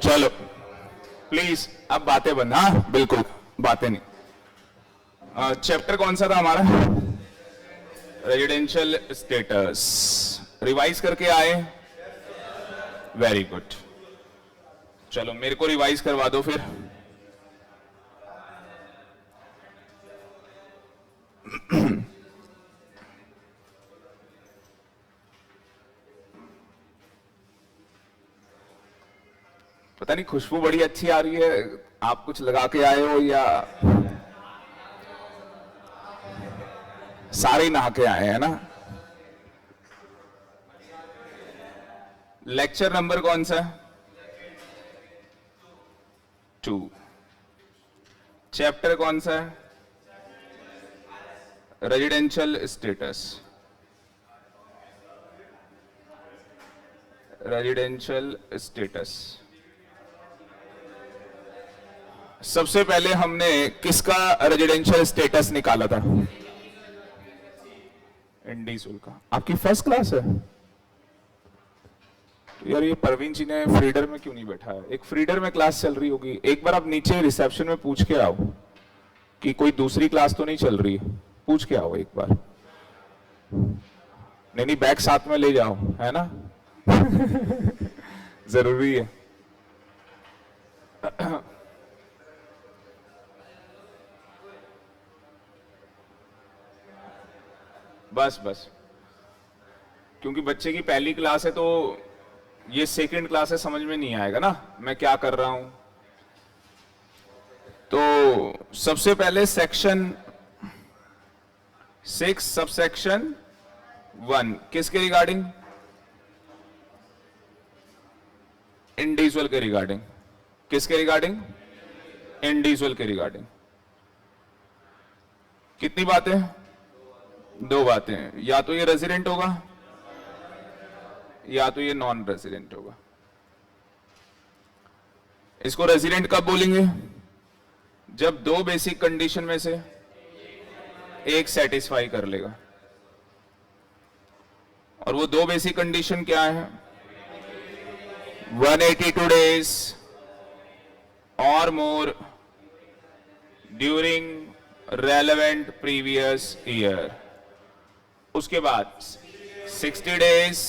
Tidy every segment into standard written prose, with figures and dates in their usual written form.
चलो प्लीज अब बातें बंद। हाँ बिल्कुल बातें नहीं। चैप्टर कौन सा था हमारा? Residential status. रिवाइज करके आए? Very good. चलो मेरे को रिवाइज करवा दो फिर। पता नहीं खुशबू बड़ी अच्छी आ रही है, आप कुछ लगा के आए हो या सारे नहा के आए हैं ना? लेक्चर नंबर कौन सा? 2। चैप्टर कौन सा है? Residential status. Residential status. सबसे पहले हमने किसका रेजिडेंशियल स्टेटस निकाला था? इंडीजोल का। आपकी फर्स्ट क्लास है तो यार ये परवीन जी ने फ्रीडर में क्यों नहीं बैठा है? एक फ्रीडर में क्लास चल रही होगी, एक बार आप नीचे रिसेप्शन में पूछ के आओ कि कोई दूसरी क्लास तो नहीं चल रही है, पूछ के आओ एक बार। नहीं बैग साथ में ले जाओ, है ना? जरूरी है। बस बस, क्योंकि बच्चे की पहली क्लास है तो ये सेकंड क्लास है, समझ में नहीं आएगा ना मैं क्या कर रहा हूं। तो सबसे पहले सेक्शन 6 सबसेक्शन 1 किसके रिगार्डिंग? इंडिविजुअल के रिगार्डिंग। किसके रिगार्डिंग? इंडिविजुअल के रिगार्डिंग। कितनी बातें? 2 बातें। या तो ये रेजिडेंट होगा या तो ये नॉन रेजिडेंट होगा। इसको रेजिडेंट कब बोलेंगे? जब 2 बेसिक कंडीशन में से एक सेटिस्फाई कर लेगा। और वो 2 बेसिक कंडीशन क्या है? 182 days or more during relevant previous year। उसके बाद 60 days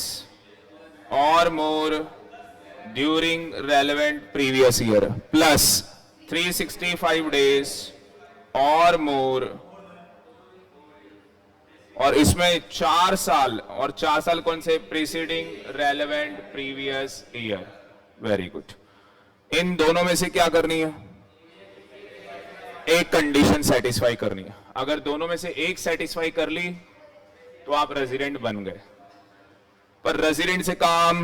or more during relevant previous year plus 365 days or more, और इसमें 4 साल, और 4 साल कौन से? Preceding relevant previous year. Very good. इन दोनों में से क्या करनी है? एक कंडीशन सेटिस्फाई करनी है। अगर दोनों में से एक सेटिस्फाई कर ली तो आप रेजिडेंट बन गए। पर रेजिडेंट से काम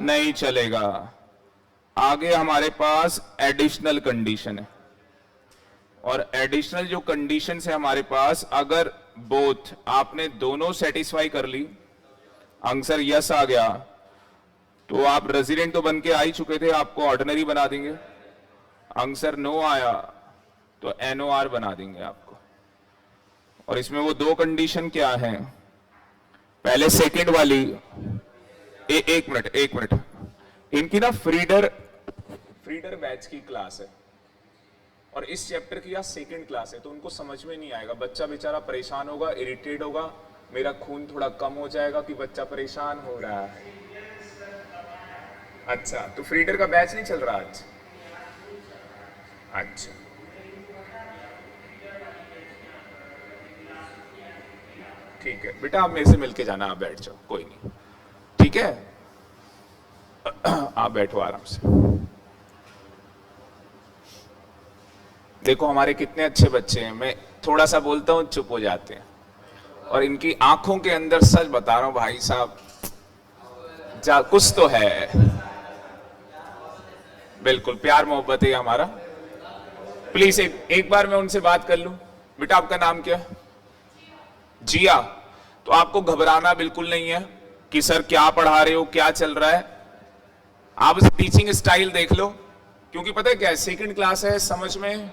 नहीं चलेगा, आगे हमारे पास एडिशनल कंडीशन है। और एडिशनल जो कंडीशन है हमारे पास, अगर बोथ आपने दोनों सेटिस्फाई कर ली, आंसर यस आ गया, तो आप रेजिडेंट तो बन के आ ही चुके थे, आपको ऑर्डिनरी बना देंगे। आंसर नो आया तो एनओआर बना देंगे आपको। और इसमें वो 2 कंडीशन क्या है? पहले सेकंड वाली, एक मिनट, इनकी ना फ्रीडर बैच की क्लास है और इस चैप्टर की आज सेकंड क्लास है, तो उनको समझ में नहीं आएगा। बच्चा बेचारा परेशान होगा, इरिटेट होगा, मेरा खून थोड़ा कम हो जाएगा कि बच्चा परेशान हो रहा है। अच्छा, तो फ्रीडर का बैच नहीं चल रहा आज? अच्छा, ठीक है बेटा, आप मेरे से मिलके जाना, आप बैठ जाओ, कोई नहीं, ठीक है? आप बैठो आराम से। देखो हमारे कितने अच्छे बच्चे हैं, मैं थोड़ा सा बोलता हूं चुप हो जाते हैं, और इनकी आंखों के अंदर, सच बता रहा हूं भाई साहब, कुछ तो है। बिल्कुल प्यार मोहब्बत है हमारा। प्लीज एक बार मैं उनसे बात कर लूं। बेटा आपका नाम क्या? जिया। तो आपको घबराना बिल्कुल नहीं है कि सर क्या पढ़ा रहे हो, क्या चल रहा है। आप टीचिंग स्टाइल देख लो, क्योंकि पता है क्या है, सेकंड क्लास है, समझ में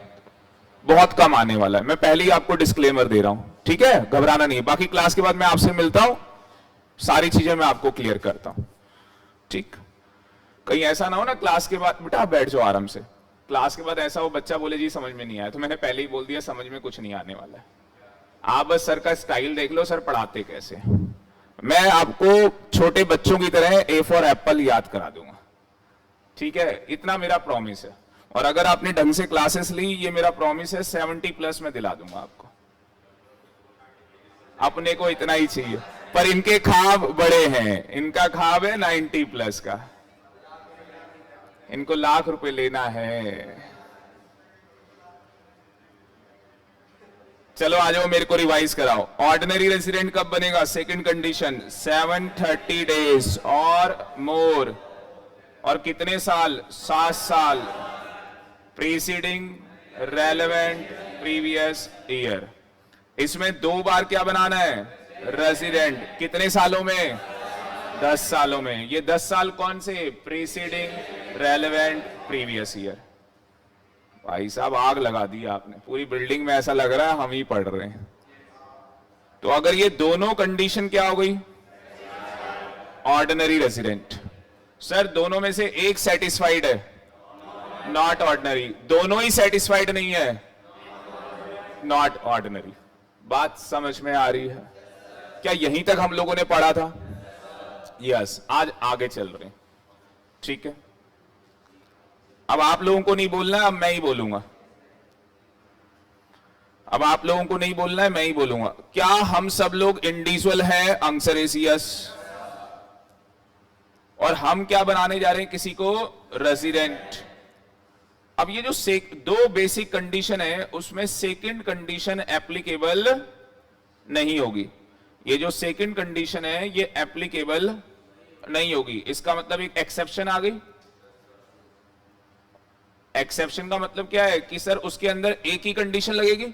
बहुत कम आने वाला है। मैं पहले ही आपको डिस्क्लेमर दे रहा हूं, ठीक है, घबराना नहीं है। बाकी क्लास के बाद मैं आपसे मिलता हूं, सारी चीजें मैं आपको क्लियर करता हूं, ठीक। कहीं ऐसा ना हो ना क्लास के बाद, बेटा आप बैठ जाओ आराम से, क्लास के बाद ऐसा हो बच्चा बोले जी समझ में नहीं आया, तो मैंने पहले ही बोल दिया समझ में कुछ नहीं आने वाला है। आप बस सर का स्टाइल देख लो, सर पढ़ाते कैसे। मैं आपको छोटे बच्चों की तरह ए फॉर एप्पल याद करा दूंगा, ठीक है, इतना मेरा प्रॉमिस है। और अगर आपने ढंग से क्लासेस ली, ये मेरा प्रॉमिस है 70+ में दिला दूंगा आपको। अपने को इतना ही चाहिए, पर इनके ख्वाब बड़े हैं, इनका ख्वाब है 90+ का, इनको ₹1,00,000 लेना है। चलो आ जाओ, मेरे को रिवाइज कराओ। ऑर्डिनरी रेजिडेंट कब बनेगा? सेकंड कंडीशन 730 डेज और मोर, और कितने साल? 7 साल प्रीसीडिंग रेलेवेंट प्रीवियस ईयर। इसमें 2 बार क्या बनाना है? रेजिडेंट। कितने सालों में? 10 सालों में। ये 10 साल कौन से? Preceding relevant previous year. भाई साहब आग लगा दी आपने, पूरी बिल्डिंग में ऐसा लग रहा है हम ही पढ़ रहे हैं। तो अगर ये दोनों कंडीशन क्या हो गई? Ordinary resident. सर दोनों में से एक सेटिस्फाइड है, नॉट ऑर्डिनरी। दोनों ही सेटिस्फाइड नहीं है, नॉट ऑर्डिनरी। बात समझ में आ रही है? क्या यहीं तक हम लोगों ने पढ़ा था? यस, आज आगे चल रहे हैं, ठीक है। अब आप लोगों को नहीं बोलना है, अब मैं ही बोलूंगा। अब आप लोगों को नहीं बोलना है, मैं ही बोलूंगा। क्या हम सब लोग इंडिविजुअल हैं? Answer is yes. और हम क्या बनाने जा रहे हैं? किसी को रेजिडेंट। अब ये जो 2 बेसिक कंडीशन है, उसमें सेकंड कंडीशन एप्लीकेबल नहीं होगी। ये जो सेकंड कंडीशन है ये एप्लीकेबल नहीं होगी। इसका मतलब एक एक्सेप्शन आ गई। एक्सेप्शन का मतलब क्या है? कि सर उसके अंदर एक ही कंडीशन लगेगी।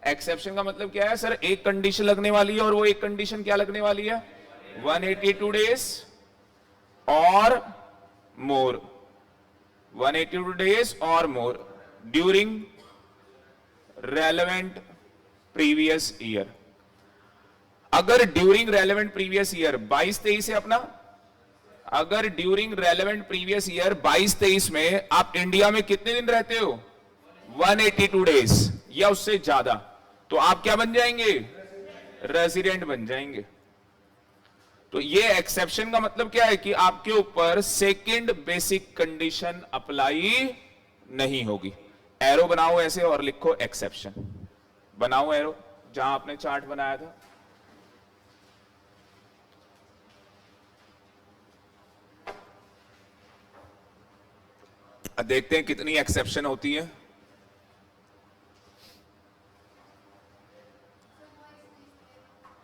एक्सेप्शन का मतलब क्या है? सर एक कंडीशन लगने वाली है, और वो एक कंडीशन क्या लगने वाली है? 182 डेज और मोर। 182 डेज और more during relevant previous year. अगर ड्यूरिंग रेलेवेंट प्रीवियस ईयर 22-23 है अपना, अगर ड्यूरिंग रेलेवेंट प्रीवियस ईयर 22-23 में आप इंडिया में कितने दिन रहते हो? 182 डेज या उससे ज्यादा, तो आप क्या बन जाएंगे? रेजिडेंट बन जाएंगे। तो ये एक्सेप्शन का मतलब क्या है? कि आपके ऊपर सेकंड बेसिक कंडीशन अप्लाई नहीं होगी। एरो बनाओ ऐसे और लिखो एक्सेप्शन। बनाओ एरो जहां आपने चार्ट बनाया था। अब देखते हैं कितनी एक्सेप्शन होती है।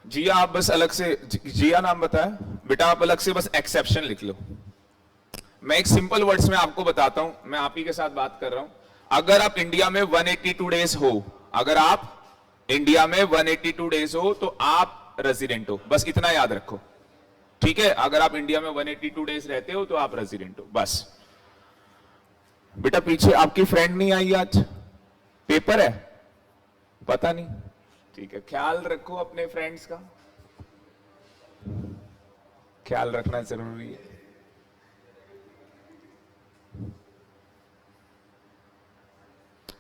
जिया आप बस अलग से, जिया नाम बताया बेटा, आप अलग से बस एक्सेप्शन लिख लो। मैं एक सिंपल वर्ड्स में आपको बताता हूं, मैं आप ही के साथ बात कर रहा हूं। अगर आप इंडिया में 182 डेज हो, अगर आप इंडिया में 182 डेज हो तो आप रेजिडेंट हो, बस इतना याद रखो, ठीक है। अगर आप इंडिया में 182 डेज रहते हो तो आप रेजिडेंट हो, बस। बेटा पीछे आपकी फ्रेंड नहीं आई आज? पेपर है? पता नहीं, ठीक है। ख्याल रखो अपने फ्रेंड्स का, ख्याल रखना जरूरी है।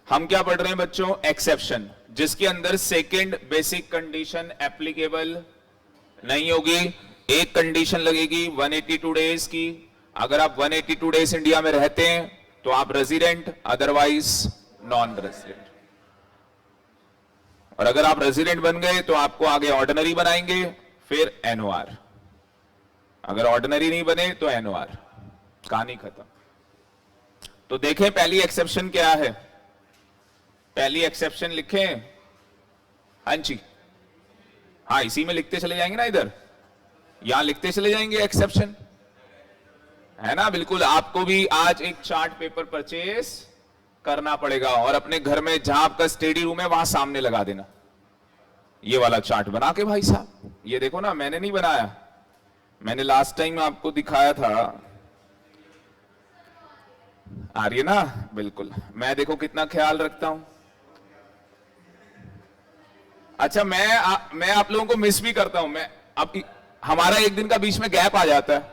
हम क्या पढ़ रहे हैं बच्चों? एक्सेप्शन, जिसके अंदर सेकंड बेसिक कंडीशन एप्लीकेबल नहीं होगी। एक कंडीशन लगेगी 182 डेज की। अगर आप 182 डेज इंडिया में रहते हैं तो आप रेजिडेंट, अदरवाइज नॉन रेजिडेंट। और अगर आप रेजिडेंट बन गए तो आपको आगे ऑर्डिनरी बनाएंगे, फिर एनओआर। अगर ऑर्डिनरी नहीं बने तो एनओआर, कहानी खत्म। तो देखें पहली एक्सेप्शन क्या है। पहली एक्सेप्शन लिखें, हाँ जी, हाँ इसी में लिखते चले जाएंगे ना, इधर यहां लिखते चले जाएंगे एक्सेप्शन, है ना। बिल्कुल, आपको भी आज एक चार्ट पेपर परचेस करना पड़ेगा और अपने घर में जहां आपका स्टडी रूम है वहां सामने लगा देना ये वाला चार्ट बना के। भाई साहब ये देखो ना, मैंने नहीं बनाया, मैंने लास्ट टाइम आपको दिखाया था। आ रही है ना? बिल्कुल, मैं देखो कितना ख्याल रखता हूं। अच्छा, मैं आप लोगों को मिस भी करता हूं। मैं अब हमारा एक दिन का बीच में गैप आ जाता है,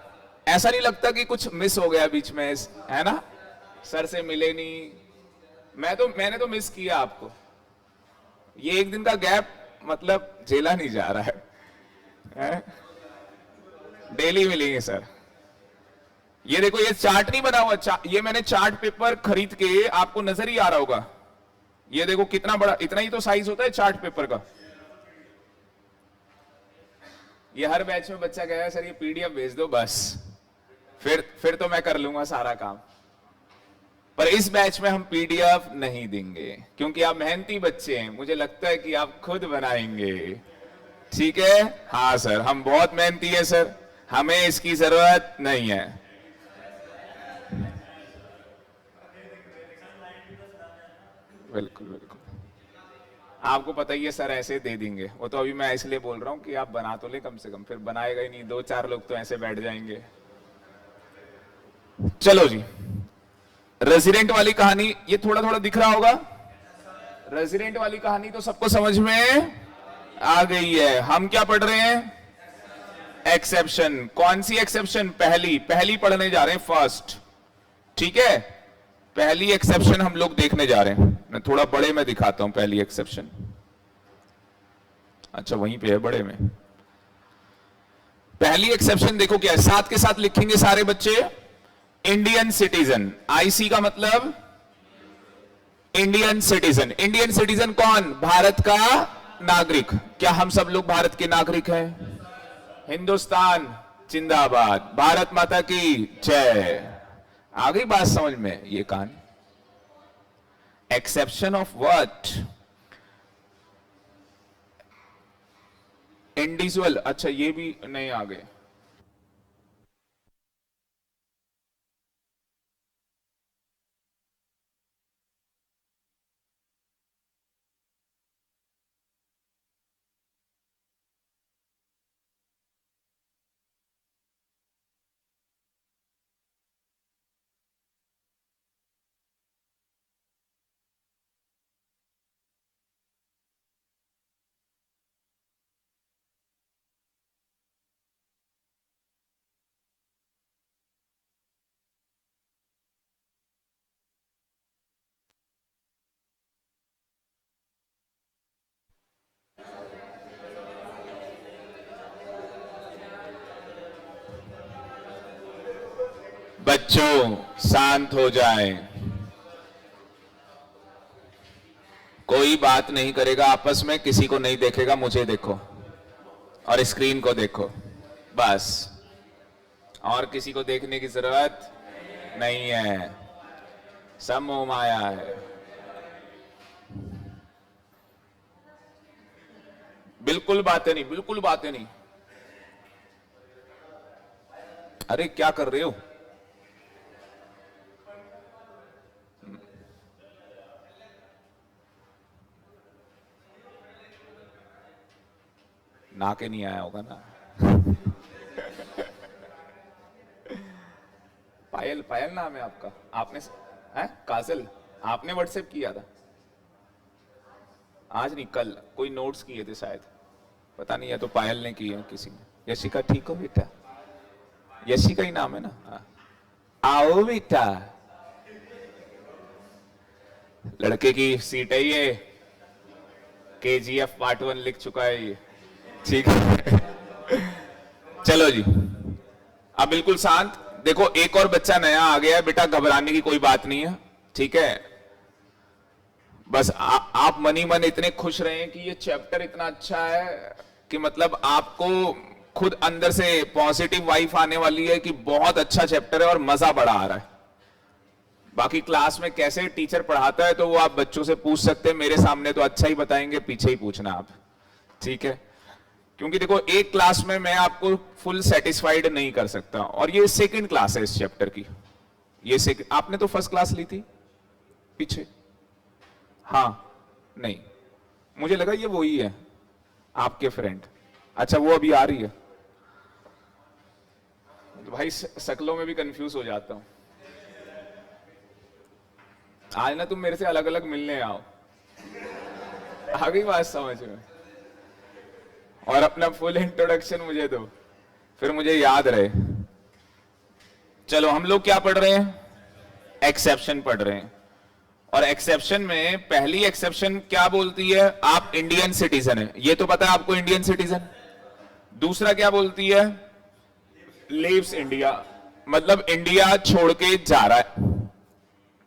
ऐसा नहीं लगता कि कुछ मिस हो गया बीच में, है ना? सर से मिले नहीं। मैंने तो मिस किया आपको। ये एक दिन का गैप मतलब झेला नहीं जा रहा है? डेली मिलेंगे सर। ये देखो, ये चार्ट नहीं बना हुआ, ये मैंने चार्ट पेपर खरीद के, आपको नजर ही आ रहा होगा। ये देखो कितना बड़ा, इतना ही तो साइज होता है चार्ट पेपर का। ये हर बैच में बच्चा कहेगा सर ये पीडीएफ भेज दो बस, फिर तो मैं कर लूंगा सारा काम। पर इस बैच में हम पीडीएफ नहीं देंगे, क्योंकि आप मेहनती बच्चे हैं। मुझे लगता है कि आप खुद बनाएंगे। ठीक है? हाँ सर, हम बहुत मेहनती है सर, हमें इसकी जरूरत नहीं है। बिल्कुल बिल्कुल, आपको पता ही है सर, ऐसे दे देंगे। वो तो अभी मैं इसलिए बोल रहा हूं कि आप बना तो ले कम से कम, फिर बनाएगा ही नहीं, 2-4 लोग तो ऐसे बैठ जाएंगे। चलो जी, रेजिडेंट वाली कहानी, ये थोड़ा थोड़ा दिख रहा होगा। रेजिडेंट वाली कहानी तो सबको समझ में आ गई है। हम क्या पढ़ रहे हैं? एक्सेप्शन। कौन सी एक्सेप्शन? पहली पढ़ने जा रहे हैं, फर्स्ट। ठीक है, पहली एक्सेप्शन हम लोग देखने जा रहे हैं। मैं थोड़ा बड़े में दिखाता हूं पहली एक्सेप्शन। अच्छा, वहीं पे है बड़े में। पहली एक्सेप्शन देखो क्या है, साथ के साथ लिखेंगे सारे बच्चे। इंडियन सिटीजन, आईसी का मतलब इंडियन सिटीजन। इंडियन सिटीजन कौन? भारत का नागरिक। क्या हम सब लोग भारत के नागरिक हैं? हिंदुस्तान जिंदाबाद, भारत माता की जय। आ गई बात समझ में? ये कान एक्सेप्शन ऑफ व्हाट? इंडिविजुअल। अच्छा, ये भी नहीं आ गए। बच्चों शांत हो जाएं, कोई बात नहीं करेगा आपस में, किसी को नहीं देखेगा, मुझे देखो और स्क्रीन को देखो बस, और किसी को देखने की जरूरत नहीं है। सब मोह माया है। बिल्कुल बातें नहीं, बिल्कुल बातें नहीं। अरे क्या कर रहे हो? ना के नहीं आया होगा ना। पायल, पायल नाम है आपका? आपने है काजल, आपने व्हाट्सएप किया था? आज नहीं कल कोई नोट्स किए थे शायद, पता नहीं है, तो पायल ने किए किसी ने। यशिका ठीक हो बेटा? यशिका ही नाम है ना? हाँ। आओ बेटा, लड़के की सीट है ये, केजीएफ पार्ट 1 लिख चुका है ये। ठीक है। चलो जी, अब बिल्कुल शांत। देखो, एक और बच्चा नया आ गया है बेटा, घबराने की कोई बात नहीं है। ठीक है, बस आप मन ही मन इतने खुश रहे कि ये चैप्टर इतना अच्छा है कि मतलब आपको खुद अंदर से पॉजिटिव वाइब आने वाली है कि बहुत अच्छा चैप्टर है और मजा बड़ा आ रहा है। बाकी क्लास में कैसे टीचर पढ़ाता है तो वो आप बच्चों से पूछ सकते हैं, मेरे सामने तो अच्छा ही बताएंगे, पीछे ही पूछना आप। ठीक है, क्योंकि देखो एक क्लास में मैं आपको फुल सेटिस्फाइड नहीं कर सकता, और ये सेकंड क्लास है इस चैप्टर की। ये आपने तो फर्स्ट क्लास ली थी पीछे। हाँ, नहीं, मुझे लगा ये वही है आपके फ्रेंड। अच्छा, वो अभी आ रही है? तो भाई शक्लों में भी कंफ्यूज हो जाता हूं। आज ना तुम मेरे से अलग अलग मिलने आओ। आ गई बात समझ में? और अपना फुल इंट्रोडक्शन मुझे दो, फिर मुझे याद रहे। चलो हम लोग क्या पढ़ रहे हैं? एक्सेप्शन पढ़ रहे हैं। और एक्सेप्शन में पहली एक्सेप्शन क्या बोलती है? आप इंडियन सिटीजन है, ये तो पता है आपको, इंडियन सिटीजन। दूसरा क्या बोलती है? लीव्स इंडिया, मतलब इंडिया छोड़ के जा रहा है।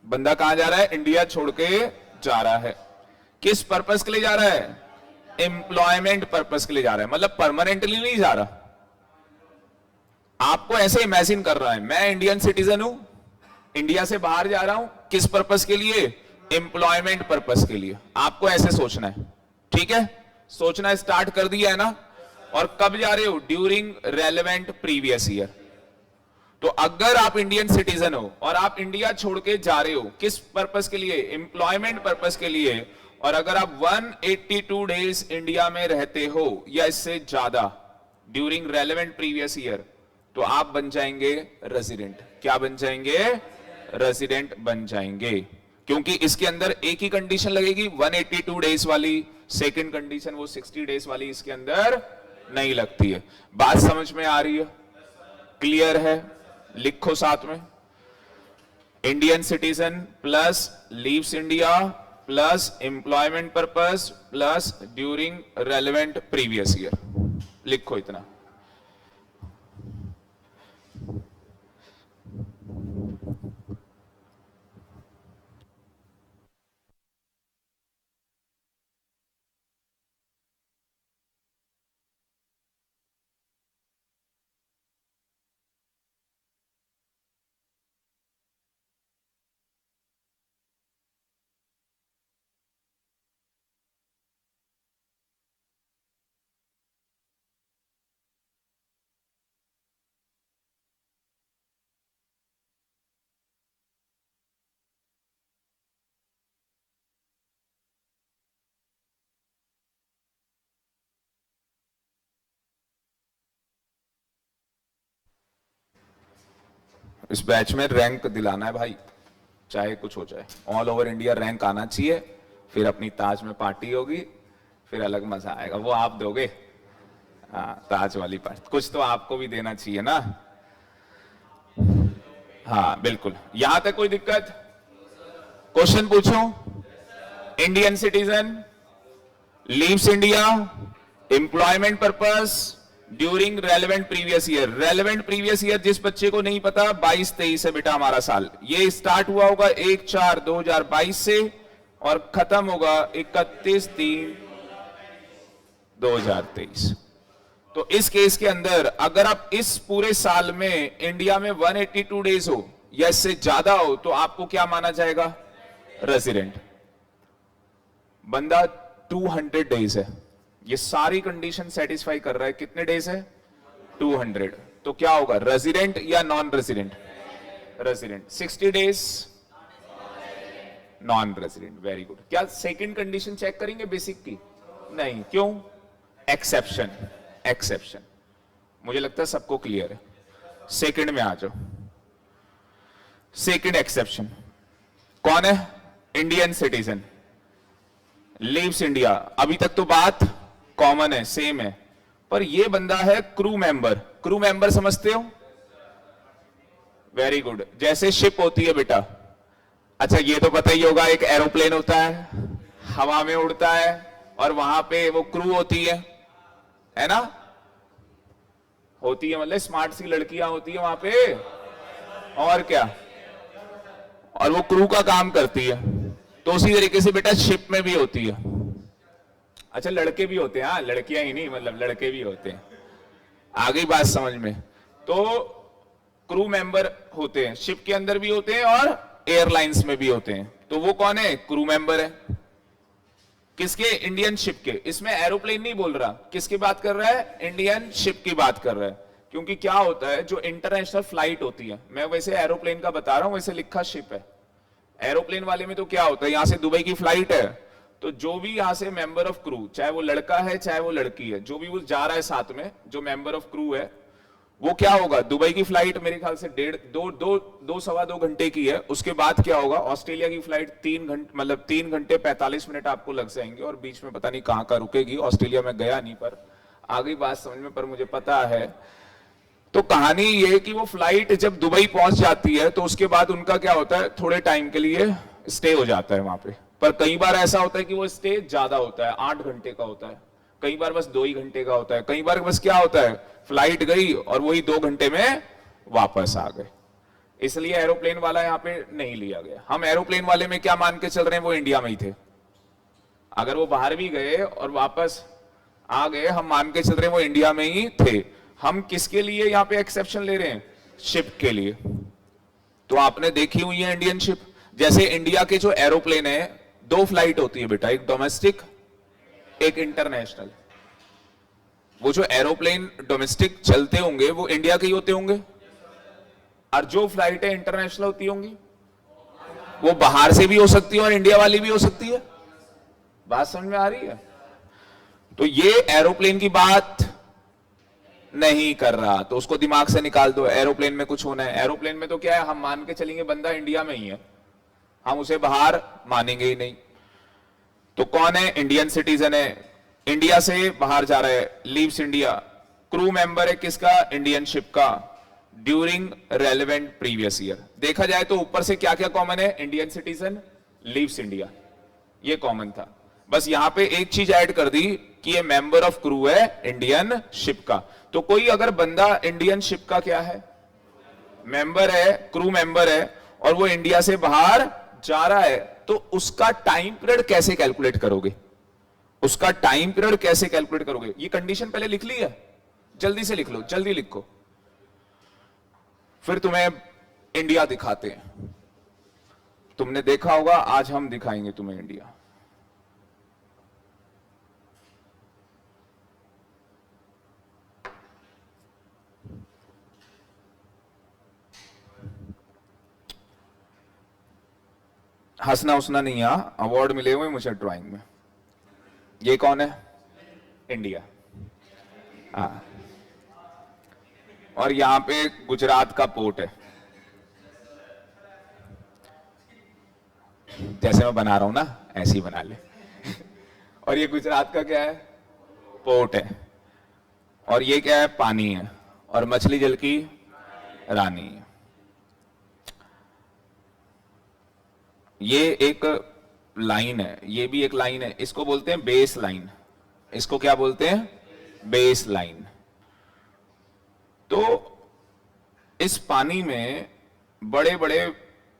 बंदा कहां जा रहा है? इंडिया छोड़ के जा रहा है। किस पर्पस के लिए जा रहा है? एम्प्लॉयमेंट पर्पस के लिए जा रहा है, मतलब परमानेंटली नहीं जा रहा। आपको ऐसे इमेजिन कर रहा है, मैं इंडियन सिटीजन हूं, इंडिया से बाहर जा रहा हूं, किस पर्पस के लिए? एम्प्लॉयमेंट पर्पस के लिए। आपको ऐसे सोचना है, ठीक है? सोचना स्टार्ट कर दिया है ना? और कब जा रहे हो? During relevant previous year. तो अगर आप इंडियन सिटीजन हो और आप इंडिया छोड़ के जा रहे हो, किस पर्पस के लिए? एम्प्लॉयमेंट पर्पस के लिए। और अगर आप 182 डेज इंडिया में रहते हो या इससे ज्यादा ड्यूरिंग रेलेवेंट प्रीवियस ईयर, तो आप बन जाएंगे रेजिडेंट। क्या बन जाएंगे? रेजिडेंट बन जाएंगे। क्योंकि इसके अंदर एक ही कंडीशन लगेगी, 182 डेज वाली। सेकंड कंडीशन वो 60 डेज वाली इसके अंदर नहीं लगती है। बात समझ में आ रही है? क्लियर है? लिखो साथ में, Indian citizen plus leaves India plus employment purpose plus during relevant previous year. लिखो इतना। इस बैच में रैंक दिलाना है भाई, चाहे कुछ हो जाए। ऑल ओवर इंडिया रैंक आना चाहिए, फिर अपनी ताज में पार्टी होगी, फिर अलग मजा आएगा। वो आप दोगे? हाँ, ताज वाली पार्टी कुछ तो आपको भी देना चाहिए ना। हाँ बिल्कुल। यहां तक कोई दिक्कत? क्वेश्चन पूछूं? Indian citizen, leaves India, employment purpose, during relevant previous year. Relevant previous year जिस बच्चे को नहीं पता, 22-23 है बेटा हमारा साल। ये स्टार्ट हुआ होगा 1/4/2022 से और खत्म होगा 31/3/2023। तो इस केस के अंदर अगर आप इस पूरे साल में इंडिया में 182 डेज हो या इससे ज्यादा हो, तो आपको क्या माना जाएगा? रेजिडेंट। बंदा 200 डेज है, ये सारी कंडीशन सेटिस्फाई कर रहा है। कितने डेज है? 200। तो क्या होगा? रेजिडेंट या non resident? Resident. 60 days non resident. Very good. क्या सेकंड कंडीशन चेक करेंगे बेसिक की? नहीं। क्यों? एक्सेप्शन। एक्सेप्शन मुझे लगता है सबको क्लियर है। सेकंड में आ जाओ। सेकंड एक्सेप्शन कौन है? Indian citizen, leaves India. अभी तक तो बात कॉमन है, सेम है, पर ये बंदा है क्रू मेंबर। क्रू मेंबर समझते हो? Very good. जैसे शिप होती है बेटा, अच्छा ये तो पता ही होगा, एक एरोप्लेन होता है, हवा में उड़ता है और वहां पे वो क्रू होती है ना? होती है, मतलब स्मार्ट सी लड़कियां होती है वहां पे, और क्या, और वो क्रू का काम करती है। तो उसी तरीके से बेटा शिप में भी होती है। अच्छा लड़के भी होते हैं, हाँ, लड़कियां ही नहीं, मतलब लड़के भी होते हैं। आ गई बात समझ में? तो क्रू मेंबर होते हैं, शिप के अंदर भी होते हैं और एयरलाइंस में भी होते हैं। तो वो कौन है? क्रू मेंबर है। किसके? इंडियन शिप के। इसमें एरोप्लेन नहीं बोल रहा, किसकी बात कर रहा है? इंडियन शिप की बात कर रहा है। क्योंकि क्या होता है, जो इंटरनेशनल फ्लाइट होती है, मैं वैसे एरोप्लेन का बता रहा हूं, वैसे लिखा शिप है। एरोप्लेन वाले में तो क्या होता है, यहां से दुबई की फ्लाइट है, तो जो भी यहां से मेंबर ऑफ क्रू, चाहे वो लड़का है चाहे वो लड़की है, जो भी वो जा रहा है साथ में, जो मेंबर ऑफ क्रू है, वो क्या होगा? दुबई की फ्लाइट मेरे ख्याल से 2.5-2 घंटे की है। उसके बाद क्या होगा? ऑस्ट्रेलिया की फ्लाइट 3 घंटे, मतलब 3 घंटे 45 मिनट आपको लग जाएंगे, और बीच में पता नहीं कहां का रुकेगी। ऑस्ट्रेलिया में गया नहीं, पर आ गई बात समझ में, पर मुझे पता है। तो कहानी ये कि वो फ्लाइट जब दुबई पहुंच जाती है तो उसके बाद उनका क्या होता है, थोड़े टाइम के लिए स्टे हो जाता है वहां पे। पर कई बार ऐसा होता है कि वो स्टे ज्यादा होता है, 8 घंटे का होता है, कई बार बस 2 ही घंटे का होता है, कई बार बस क्या होता है, फ्लाइट गई और वही 2 घंटे में वापस आ गए। इसलिए एरोप्लेन वाला यहां पे नहीं लिया गया। हम एरोप्लेन वाले में क्या मान के चल रहे हैं, वो इंडिया में ही थे। अगर वो बाहर भी गए और वापस आ गए, हम मान के चल रहे हैं वो इंडिया में ही थे। हम किसके लिए यहां पे एक्सेप्शन ले रहे हैं, शिप के लिए। तो आपने देखी हुई है इंडियन शिप, जैसे इंडिया के जो एरोप्लेन है 2 फ्लाइट होती है बेटा, एक डोमेस्टिक एक इंटरनेशनल। वो जो एरोप्लेन डोमेस्टिक चलते होंगे वो इंडिया के ही होते होंगे, और जो फ्लाइटें इंटरनेशनल होती होंगी वो बाहर से भी हो सकती है और इंडिया वाली भी हो सकती है। बात समझ में आ रही है? तो ये एरोप्लेन की बात नहीं कर रहा, तो उसको दिमाग से निकाल दो। एरोप्लेन में कुछ होना है, एरोप्लेन में तो क्या है, हम मान के चलेंगे बंदा इंडिया में ही है, हम उसे बाहर मानेंगे ही नहीं। तो कौन है, इंडियन सिटीजन है, इंडिया से बाहर जा रहा है, लीव्स इंडिया। क्रू मेंबर है किसका, इंडियन शिप का, ड्यूरिंग रेलेवेंट प्रीवियस ईयर। देखा जाए तो ऊपर से क्या क्या कॉमन है, इंडियन सिटीजन, लीव्स इंडिया, ये कॉमन था। बस यहां पे एक चीज ऐड कर दी कि ये मेंबर ऑफ क्रू है इंडियन शिप का। तो कोई अगर बंदा इंडियन शिप का क्या है, मेंबर है, क्रू मेंबर है, और वो इंडिया से बाहर जा रहा है, तो उसका टाइम पीरियड कैसे कैलकुलेट करोगे, उसका टाइम पीरियड कैसे कैलकुलेट करोगे? ये कंडीशन पहले लिख ली है, जल्दी से लिख लो, जल्दी लिखो, फिर तुम्हें इंडिया दिखाते हैं। तुमने देखा होगा, आज हम दिखाएंगे तुम्हें इंडिया। हंसना उसना नहीं, यहां अवार्ड मिले हुए मुझे ड्राइंग में। ये कौन है, इंडिया। हाँ, और यहां पे गुजरात का पोर्ट है, जैसे मैं बना रहा हूं ना ऐसे ही बना ले। और ये गुजरात का क्या है, पोर्ट है, और ये क्या है, पानी है, और मछली जल की रानी है। ये एक लाइन है, ये भी एक लाइन है, इसको बोलते हैं बेस लाइन। इसको क्या बोलते हैं, बेस लाइन। तो इस पानी में बड़े बड़े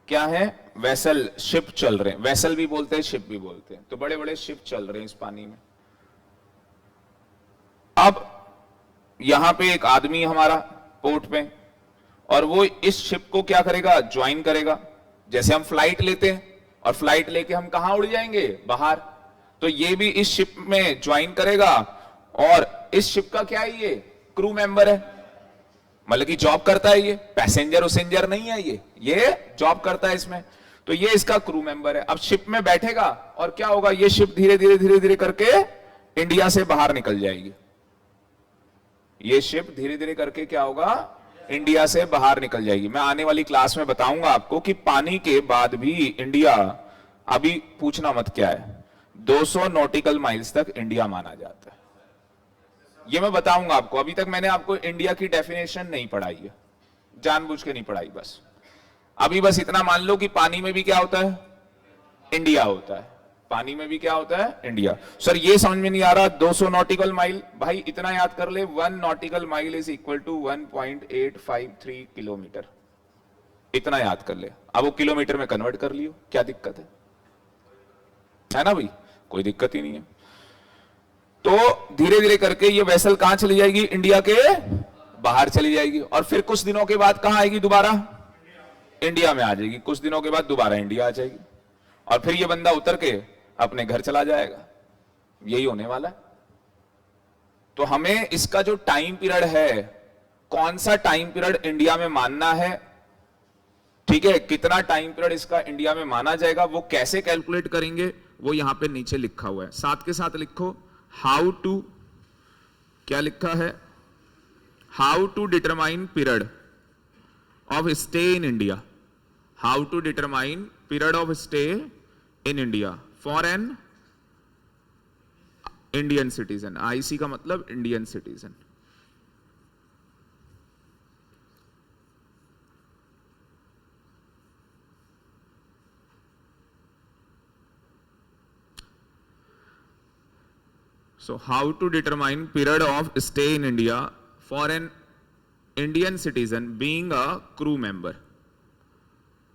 क्या है, वेसल, शिप चल रहे हैं। वेसल भी बोलते हैं, शिप भी बोलते हैं। तो बड़े बड़े शिप चल रहे हैं इस पानी में। अब यहां पे एक आदमी हमारा पोर्ट पे, और वो इस शिप को क्या करेगा, ज्वाइन करेगा। जैसे हम फ्लाइट लेते हैं और फ्लाइट लेके हम कहां उड़ जाएंगे, बाहर, तो ये भी इस शिप में ज्वाइन करेगा। और इस शिप का क्या है, ये क्रू मेंबर है, मतलब कि जॉब करता है, ये पैसेंजर उसेंजर नहीं है, ये जॉब करता है इसमें। तो ये इसका क्रू मेंबर है। अब शिप में बैठेगा और क्या होगा, ये शिप धीरे धीरे धीरे धीरे करके इंडिया से बाहर निकल जाएगी। ये शिप धीरे धीरे करके क्या होगा, इंडिया से बाहर निकल जाएगी। मैं आने वाली क्लास में बताऊंगा आपको कि पानी के बाद भी इंडिया, अभी पूछना मत क्या है, 200 नॉटिकल माइल्स तक इंडिया माना जाता है। ये मैं बताऊंगा आपको। अभी तक मैंने आपको इंडिया की डेफिनेशन नहीं पढ़ाई है, जानबूझ के नहीं पढ़ाई। बस अभी बस इतना मान लो कि पानी में भी क्या होता है, इंडिया होता है। पानी में भी क्या होता है, इंडिया। सर ये समझ में नहीं आ रहा, 200 नॉटिकल माइल, भाई इतना याद कर ले, 1 nautical mile is equal to 1.853 kilometre. इतना याद कर ले। अब वो किलोमीटर में कन्वर्ट कर लियो, क्या दिक्कत है ना भाई, कोई दिक्कत ही नहीं है। तो धीरे धीरे करके ये वेसल कहां चली जाएगी, इंडिया के बाहर चली जाएगी, और फिर कुछ दिनों के बाद कहां आएगी, दोबारा इंडिया में आ जाएगी। कुछ दिनों के बाद दोबारा इंडिया आ जाएगी, और फिर ये बंदा उतर के अपने घर चला जाएगा। यही होने वाला है। तो हमें इसका जो टाइम पीरियड है, कौन सा टाइम पीरियड इंडिया में मानना है, ठीक है, कितना टाइम पीरियड इसका इंडिया में माना जाएगा, वो कैसे कैलकुलेट करेंगे, वो यहां पे नीचे लिखा हुआ है। साथ के साथ लिखो हाउ टू, क्या लिखा है, how to determine period of stay in India. How to determine period of stay in India for an Indian citizen, IC का मतलब Indian citizen. So how to determine period of stay in India for an Indian citizen being a crew member?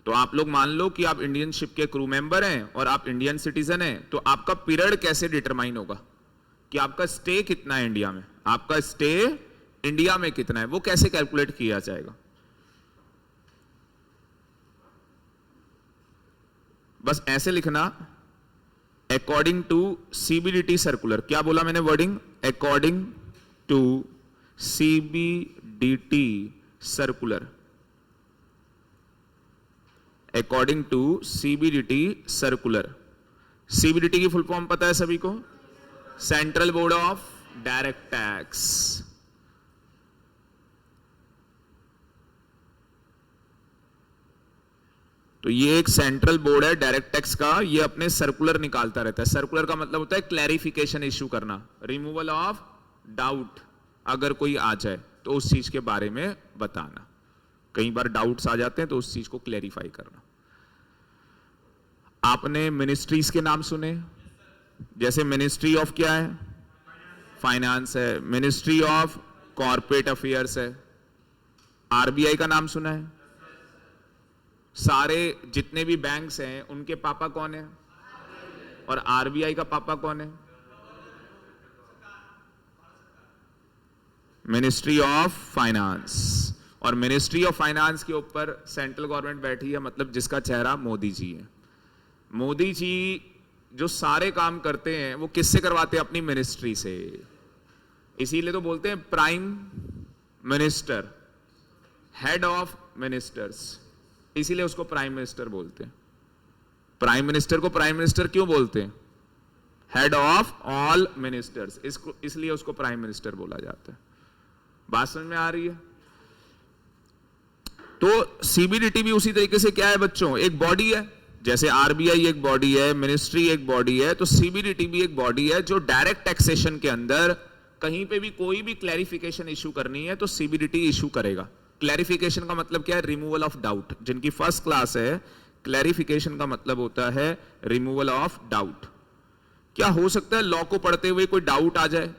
तो आप लोग मान लो कि आप Indian ship के crew member हैं और आप इंडियन सिटीजन हैं, तो आपका पीरियड कैसे डिटरमाइन होगा कि आपका स्टे कितना है इंडिया में, आपका स्टे इंडिया में कितना है, वो कैसे कैलकुलेट किया जाएगा? बस ऐसे लिखना, अकॉर्डिंग टू सीबीडीटी सर्कुलर। क्या बोला मैंने wording? According to CBDT circular, according to CBDT circular. CBDT की फुल फॉर्म पता है सभी को? Central board of direct tax. तो ये एक सेंट्रल बोर्ड है डायरेक्ट टैक्स का, ये अपने सर्कुलर निकालता रहता है। सर्कुलर का मतलब होता है क्लैरिफिकेशन इश्यू करना, रिमूवल ऑफ डाउट। अगर कोई आ जाए तो उस चीज के बारे में बताना। कई बार डाउट्स आ जाते हैं तो उस चीज को क्लैरिफाई करना। आपने मिनिस्ट्रीज के नाम सुने? जैसे मिनिस्ट्री ऑफ क्या है? फाइनेंस है। मिनिस्ट्री ऑफ कॉर्पोरेट अफेयर्स है। आरबीआई का नाम सुना है? सारे जितने भी बैंक्स हैं उनके पापा कौन है? और आरबीआई का पापा कौन है? Ministry of finance. और मिनिस्ट्री ऑफ फाइनेंस के ऊपर सेंट्रल गवर्नमेंट बैठी है, मतलब जिसका चेहरा मोदी जी है। मोदी जी जो सारे काम करते हैं वो किससे करवाते हैं? अपनी मिनिस्ट्री से। इसीलिए तो बोलते हैं prime minister, head of ministers, इसीलिए उसको प्राइम मिनिस्टर बोलते हैं। प्राइम मिनिस्टर को प्राइम मिनिस्टर क्यों बोलते हैं? हेड ऑफ ऑल मिनिस्टर्स, इसलिए उसको प्राइम मिनिस्टर बोला जाता है। बात समझ में आ रही है? तो सीबीडीटी भी उसी तरीके से क्या है बच्चों? एक बॉडी है। जैसे आरबीआई एक बॉडी है, मिनिस्ट्री एक बॉडी है, तो सीबीडीटी भी एक बॉडी है जो डायरेक्ट टैक्सेशन के अंदर कहीं पे भी कोई भी क्लैरिफिकेशन इशू करनी है तो सीबीडीटी इशू करेगा। क्लैरिफिकेशन का मतलब क्या है? Removal of doubt. जिनकी फर्स्ट क्लास है, क्लैरिफिकेशन का मतलब होता है रिमूवल ऑफ डाउट। क्या हो सकता है लॉ को पढ़ते हुए कोई डाउट आ जाए?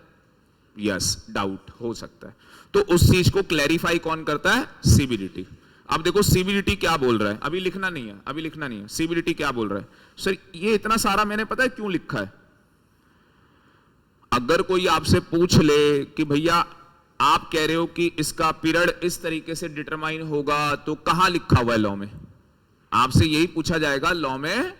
यस, डाउट हो सकता है। तो उस चीज को क्लैरिफाई कौन करता है? सीबीडीटी। अब देखो सीबीडीटी क्या बोल रहा है, अभी लिखना नहीं है, अभी लिखना नहीं है। सीबीडीटी क्या बोल रहा है? सर ये इतना सारा मैंने पता है क्यों लिखा है। अगर कोई आपसे पूछ ले कि भैया आप कह रहे हो कि इसका पीरियड इस तरीके से डिटरमाइन होगा, तो कहां लिखा हुआ है लॉ में? आपसे यही पूछा जाएगा, लॉ में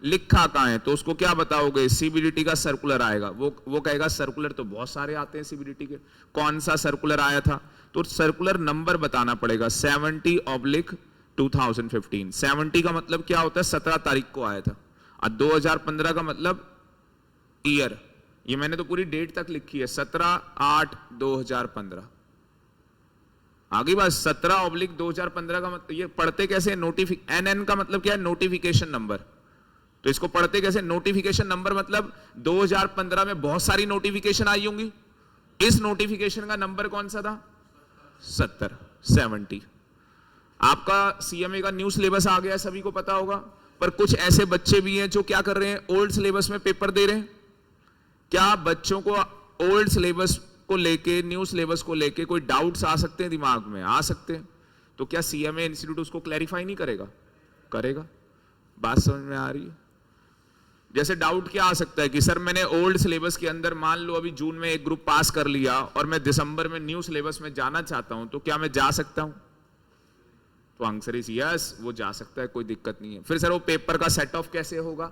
लिखा कहां है? तो उसको क्या बताओगे? सीबीडीटी का सर्कुलर आएगा। वो कहेगा सर्कुलर तो बहुत सारे आते हैं सीबीडीटी के, कौन सा सर्कुलर आया था? तो सर्कुलर नंबर बताना पड़ेगा, 70/2015। 70 का मतलब क्या होता है? 17 तारीख को आया था। और 2015 का मतलब ईयर, ये मैंने तो पूरी डेट तक लिखी है, 17/8/2015। आगे बात, 17/2015 का मतलब ये पढ़ते कैसे? एनएन का मतलब क्या है? Notification number. तो इसको पढ़ते कैसे? नोटिफिकेशन नंबर मतलब 2015 में बहुत सारी नोटिफिकेशन आई होंगी, इस नोटिफिकेशन का नंबर कौन सा था? 70। आपका सीएमए का न्यू सिलेबस आ गया, सभी को पता होगा। पर कुछ ऐसे बच्चे भी हैं जो क्या कर रहे हैं? ओल्ड सिलेबस में पेपर दे रहे हैं। क्या बच्चों को ओल्ड सिलेबस को लेके, न्यू सिलेबस को लेके कोई डाउट्स आ सकते हैं दिमाग में? आ सकते हैं। तो क्या सीएमए इंस्टीट्यूट उसको क्लैरिफाई नहीं करेगा? करेगा। बात समझ में आ रही है? जैसे डाउट क्या आ सकता है कि सर मैंने ओल्ड सिलेबस के अंदर, मान लो अभी जून में एक ग्रुप पास कर लिया और मैं दिसंबर में न्यू सिलेबस में जाना चाहता हूं, तो क्या मैं जा सकता हूं? तो आंसर इज यस, वो जा सकता है, कोई दिक्कत नहीं है। फिर सर वो पेपर का सेट ऑफ कैसे होगा?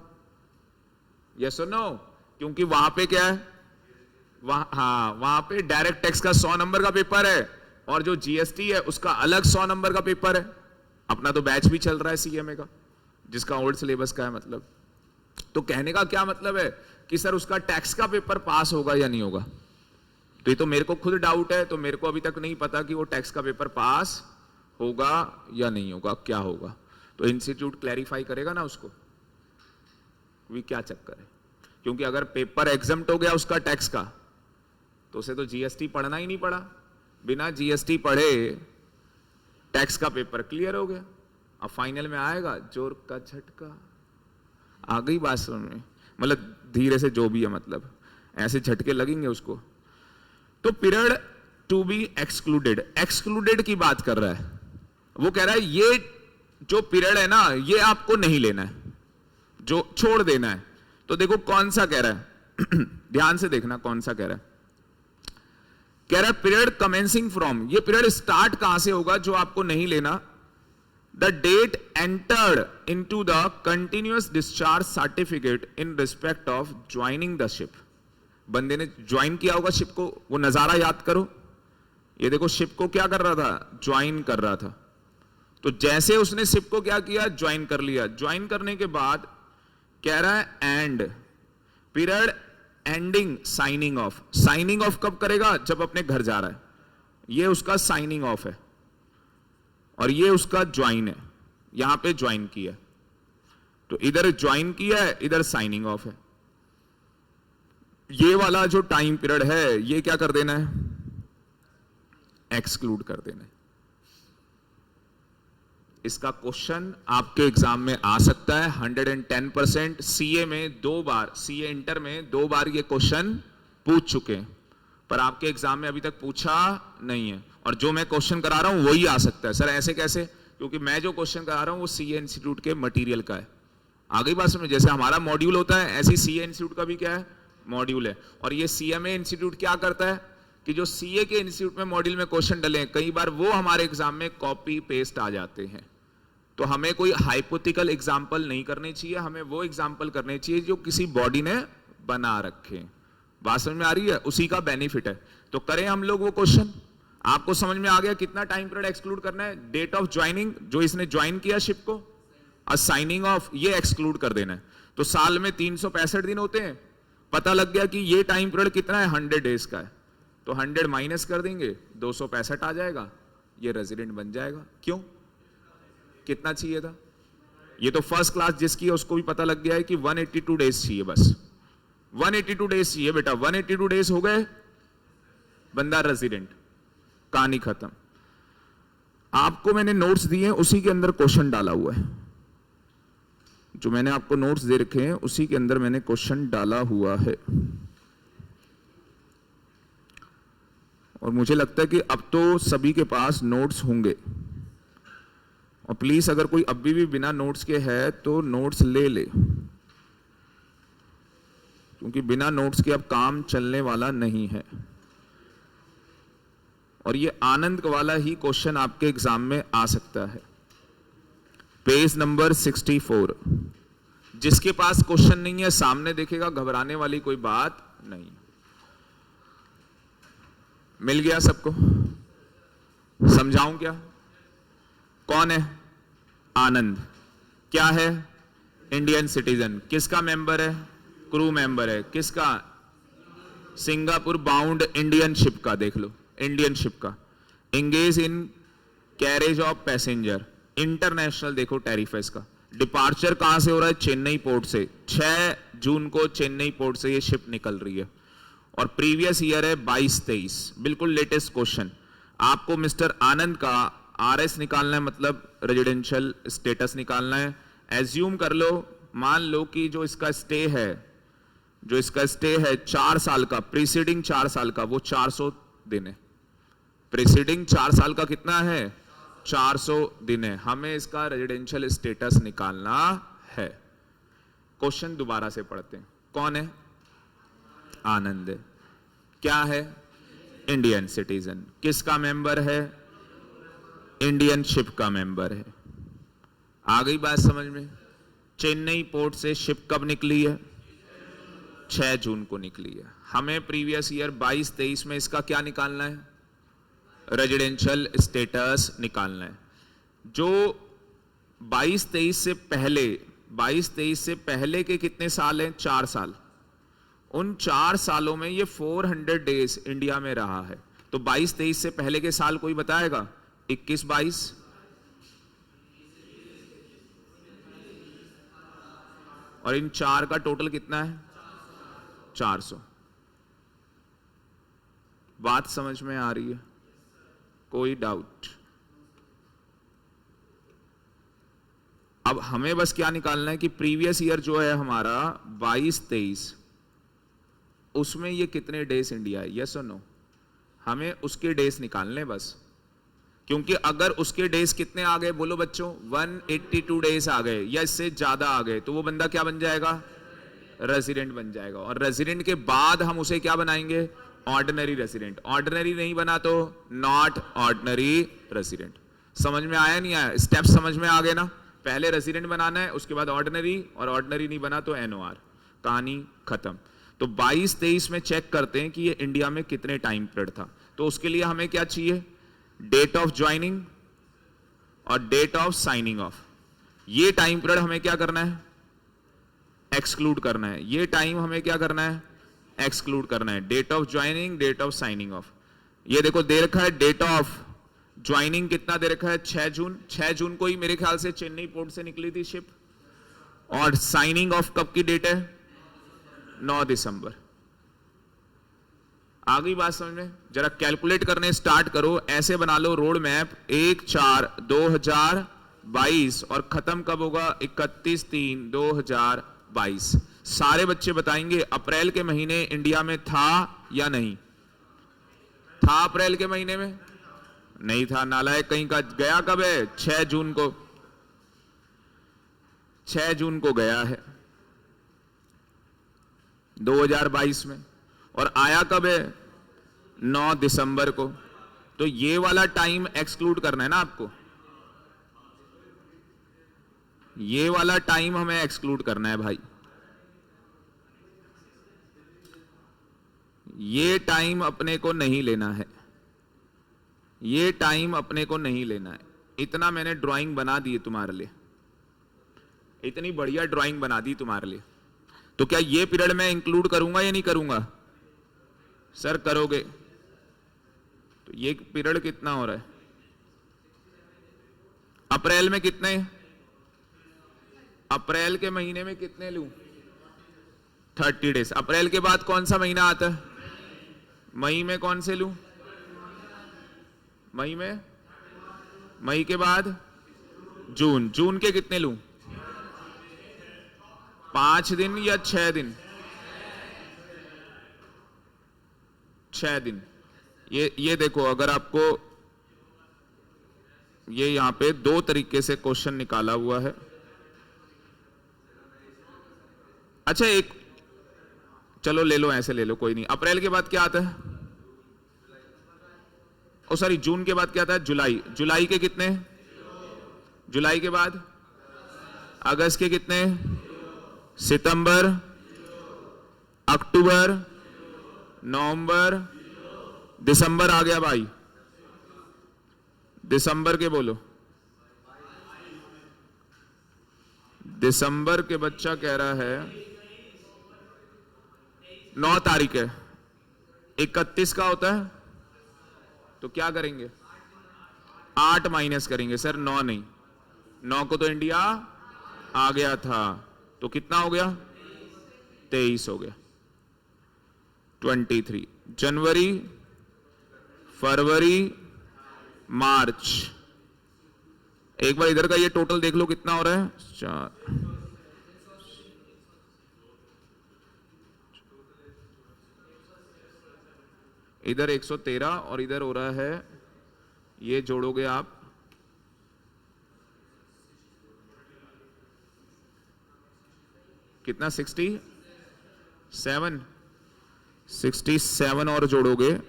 यस और नो? क्योंकि वहां पे क्या है? वहां पे डायरेक्ट टैक्स का 100 नंबर का पेपर है और जो जीएसटी है उसका अलग 100 नंबर का पेपर है। अपना तो बैच भी चल रहा है सीएमए का, जिसका ओल्ड सिलेबस का है। मतलब तो कहने का क्या मतलब है कि सर उसका टैक्स का पेपर पास होगा या नहीं होगा? तो ये तो मेरे को खुद डाउट है, तो मेरे को अभी तक नहीं पता कि वो टैक्स का पेपर पास होगा या नहीं होगा, क्या होगा। तो इंस्टीट्यूट क्लैरिफाई करेगा ना उसको, भी क्या चक्कर है। क्योंकि अगर पेपर एग्जम्प्ट हो गया उसका टैक्स का, तो उसे तो जीएसटी पढ़ना ही नहीं पड़ा। बिना जीएसटी पढ़े टैक्स का पेपर क्लियर हो गया। अब फाइनल में आएगा जोर का झटका। आ गई बात समझ में? मतलब धीरे से जो भी है, मतलब ऐसे झटके लगेंगे उसको। तो period to be excluded, excluded की बात कर रहा है। वो कह रहा है ये जो पीरियड है ना, ये आपको नहीं लेना है, जो छोड़ देना है। तो देखो कौन सा कह रहा है ध्यान से देखना कौन सा कह रहा है। कह रहा है पीरियड कमेंसिंग फ्रॉम, ये पीरियड स्टार्ट कहां से होगा जो आपको नहीं लेना? The date entered into the continuous discharge certificate in respect of joining the ship. बंदे ने ज्वाइन किया होगा शिप को, वो नजारा याद करो। ये देखो शिप को क्या कर रहा था? ज्वाइन कर रहा था। तो जैसे उसने शिप को क्या किया? ज्वाइन कर लिया। ज्वाइन करने के बाद कह रहा है and period ending signing off. Signing of कब करेगा? जब अपने घर जा रहा है। ये उसका साइनिंग ऑफ है और ये उसका ज्वाइन है। यहां पे ज्वाइन किया, तो इधर ज्वाइन किया है, इधर साइनिंग ऑफ है। ये वाला जो टाइम पीरियड है ये क्या कर देना है? एक्सक्लूड कर देना है। इसका क्वेश्चन आपके एग्जाम में आ सकता है 110%। सीए में 2 बार, सीए इंटर में 2 बार ये क्वेश्चन पूछ चुके हैं, पर आपके एग्जाम में अभी तक पूछा नहीं है। और जो मैं क्वेश्चन करा रहा हूं वही आ सकता है। सर ऐसे कैसे? क्योंकि मैं जो क्वेश्चन करा रहा हूं वो सीए इंस्टीट्यूट के मटेरियल का है। आगे बात समझ? जैसे हमारा मॉड्यूल होता है, ऐसी सीए इंस्टीट्यूट का भी क्या है? मॉड्यूल है। और ये सीएमए इंस्टीट्यूट क्या करता है कि जो सीए के इंस्टीट्यूट में मॉड्यूल में क्वेश्चन डले, कई बार वो हमारे एग्जाम में कॉपी पेस्ट आ जाते हैं। तो हमें कोई हाइपोथेटिकल एग्जाम्पल नहीं करने चाहिए, हमें वो एग्जाम्पल करने चाहिए जो किसी बॉडी ने बना रखे। बात समझ में आ रही है? उसी का बेनिफिट है। तो करें हम लोग वो क्वेश्चन। आपको समझ में आ गया कितना टाइम पीरियड एक्सक्लूड करना है? डेट ऑफ ज्वाइनिंग, जो इसने ज्वाइन किया शिप को, और साइनिंग ऑफ, ये एक्सक्लूड कर देना है। तो साल में 365 दिन होते हैं। पता लग गया कि ये टाइम पीरियड कितना है? 100 डेज का है। तो 100 माइनस कर देंगे, 265 आ जाएगा, ये रेजिडेंट बन जाएगा। क्यों? कितना चाहिए था? ये तो फर्स्ट क्लास जिसकी है उसको भी पता लग गया है कि 182 डेज चाहिए, बस 182 डेज चाहिए बेटा। 182 डेज हो गए, बंदा रेजिडेंट, कहानी खत्म। आपको मैंने नोट्स दिए हैं, उसी के अंदर क्वेश्चन डाला हुआ है। जो मैंने आपको नोट्स दे रखे हैं उसी के अंदर मैंने क्वेश्चन डाला हुआ है। और मुझे लगता है कि अब तो सभी के पास नोट्स होंगे। और प्लीज अगर कोई अभी भी बिना नोट्स के है तो नोट्स ले ले, क्योंकि बिना नोट्स के अब काम चलने वाला नहीं है। और ये आनंद वाला ही क्वेश्चन आपके एग्जाम में आ सकता है। Page number 64। जिसके पास क्वेश्चन नहीं है सामने देखेगा, घबराने वाली कोई बात नहीं। मिल गया सबको? समझाऊं क्या? कौन है? आनंद। क्या है? Indian citizen. किसका मेंबर है? क्रू मेंबर है। किसका? सिंगापुर बाउंड इंडियन शिप का। देख लो, इंडियन शिप का। Engage in carriage of passenger, international. देखो टैरिफ है इसका। डिपार्चर कहां से हो रहा है? चेन्नई पोर्ट से। 6 जून को चेन्नई पोर्ट से ये शिप निकल रही है। और प्रीवियस ईयर है 22-23, बिल्कुल लेटेस्ट क्वेश्चन। आपको मिस्टर आनंद का आरएस निकालना है, मतलब रेजिडेंशियल स्टेटस निकालना है। एज्यूम कर लो, मान लो कि जो इसका स्टे है 4 साल का, प्रीसीडिंग 4 साल का, वो 400 दिन है। प्रीसीडिंग 4 साल का कितना है? 400 दिन है। हमें इसका रेजिडेंशियल स्टेटस निकालना है। क्वेश्चन दोबारा से पढ़ते हैं। कौन है? आनंद है। क्या है? Indian citizen. किसका मेंबर है? इंडियन शिप का मेंबर है। आ गई बात समझ में? चेन्नई पोर्ट से शिप कब निकली है? 6 जून को निकली है। हमें प्रीवियस ईयर 22-23 में इसका क्या निकालना है? रेजिडेंशियल स्टेटस निकालना है। जो 22-23 से पहले के कितने साल हैं? 4 साल। उन 4 सालों में ये 400 डेज इंडिया में रहा है। तो 22-23 से पहले के साल कोई बताएगा? 21-22, और इन 4 का टोटल कितना है? 400। बात समझ में आ रही है? कोई डाउट? अब हमें बस क्या निकालना है कि प्रीवियस ईयर जो है हमारा 22-23, उसमें ये कितने डेज इंडिया है, यस और नो? हमें उसके डेज निकालने बस, क्योंकि अगर उसके डेज कितने आ गए बोलो बच्चों, 182 डेज आ गए या इससे ज्यादा आ गए, तो वो बंदा क्या बन जाएगा? रेजिडेंट बन जाएगा। और रेजिडेंट के बाद हम उसे क्या बनाएंगे? Ordinary resident. ऑर्डिनरी नहीं बना तो नॉट ऑर्डिनरी रेजिडेंट। समझ में आया नहीं आया? स्टेप समझ में आ गए ना? पहले रेजिडेंट बनाना है, उसके बाद ऑर्डिनरी, और ऑर्डिनरी नहीं बना तो एनओआर। कहानी खत्म। तो 22-23 में चेक करते हैं कि ये इंडिया में कितने टाइम पीरियड था। तो उसके लिए हमें क्या चाहिए? डेट ऑफ ज्वाइनिंग और डेट ऑफ साइनिंग ऑफ। ये टाइम पीरियड हमें क्या करना है? एक्सक्लूड करना है। ये टाइम हमें क्या करना है? एक्सक्लूड करना है। Date of joining, date of signing off. ये देखो दे रखा है डेट ऑफ ज्वाइनिंग कितना दे रखा है? 6 जून। 6 जून को ही मेरे ख्याल से चेन्नई पोर्ट से निकली थी शिप। और साइनिंग ऑफ कब की डेट है? 9 दिसंबर। आ गई बात समझ में? जरा कैलकुलेट करने स्टार्ट करो। ऐसे बना लो रोड मैप, 1/4/2022 और खत्म कब होगा? 31/3/2022। सारे बच्चे बताएंगे अप्रैल के महीने इंडिया में था या नहीं था? अप्रैल के महीने में नहीं था। नालायक कहीं का। गया कब है? 6 जून को। 6 जून को गया है 2022 में। और आया कब है? 9 दिसंबर को। तो ये वाला टाइम एक्सक्लूड करना है ना आपको। ये वाला टाइम हमें एक्सक्लूड करना है भाई। ये टाइम अपने को नहीं लेना है। ये टाइम अपने को नहीं लेना है। इतना मैंने ड्राइंग बना दी तुम्हारे लिए, इतनी बढ़िया ड्राइंग बना दी तुम्हारे लिए। तो क्या ये पीरियड मैं इंक्लूड करूंगा या नहीं करूंगा? सर करोगे। तो ये पीरियड कितना हो रहा है? अप्रैल में कितने? अप्रैल के महीने में कितने लूं? 30 डेज। अप्रैल के बाद कौन सा महीना आता है? मई में कौन से लूं? मई में? मई के बाद जून। जून के कितने लूं? 5 दिन या 6 दिन? 6 दिन। ये देखो, अगर आपको ये यहां पे 2 तरीके से क्वेश्चन निकाला हुआ है। अच्छा एक, चलो ले लो, ऐसे ले लो, कोई नहीं। अप्रैल के बाद क्या आता है? ओ सॉरी, जून के बाद क्या आता है? जुलाई। जुलाई के कितने? जुलाई के बाद अगस्त के कितने? सितंबर, अक्टूबर, नवंबर, दिसंबर आ गया भाई। दिसंबर के बोलो। दिसंबर के बच्चा कह रहा है 9 तारीख है। 31 का होता है तो क्या करेंगे? 8 माइनस करेंगे। सर 9 नहीं, 9 को तो इंडिया आ गया था, तो कितना हो गया? 23 हो गया। 23 जनवरी, फरवरी, मार्च। एक बार इधर का ये टोटल देख लो कितना हो रहा है? 4। इधर 113 और इधर हो रहा है, ये जोड़ोगे आप कितना? 67। 67 और जोड़ोगे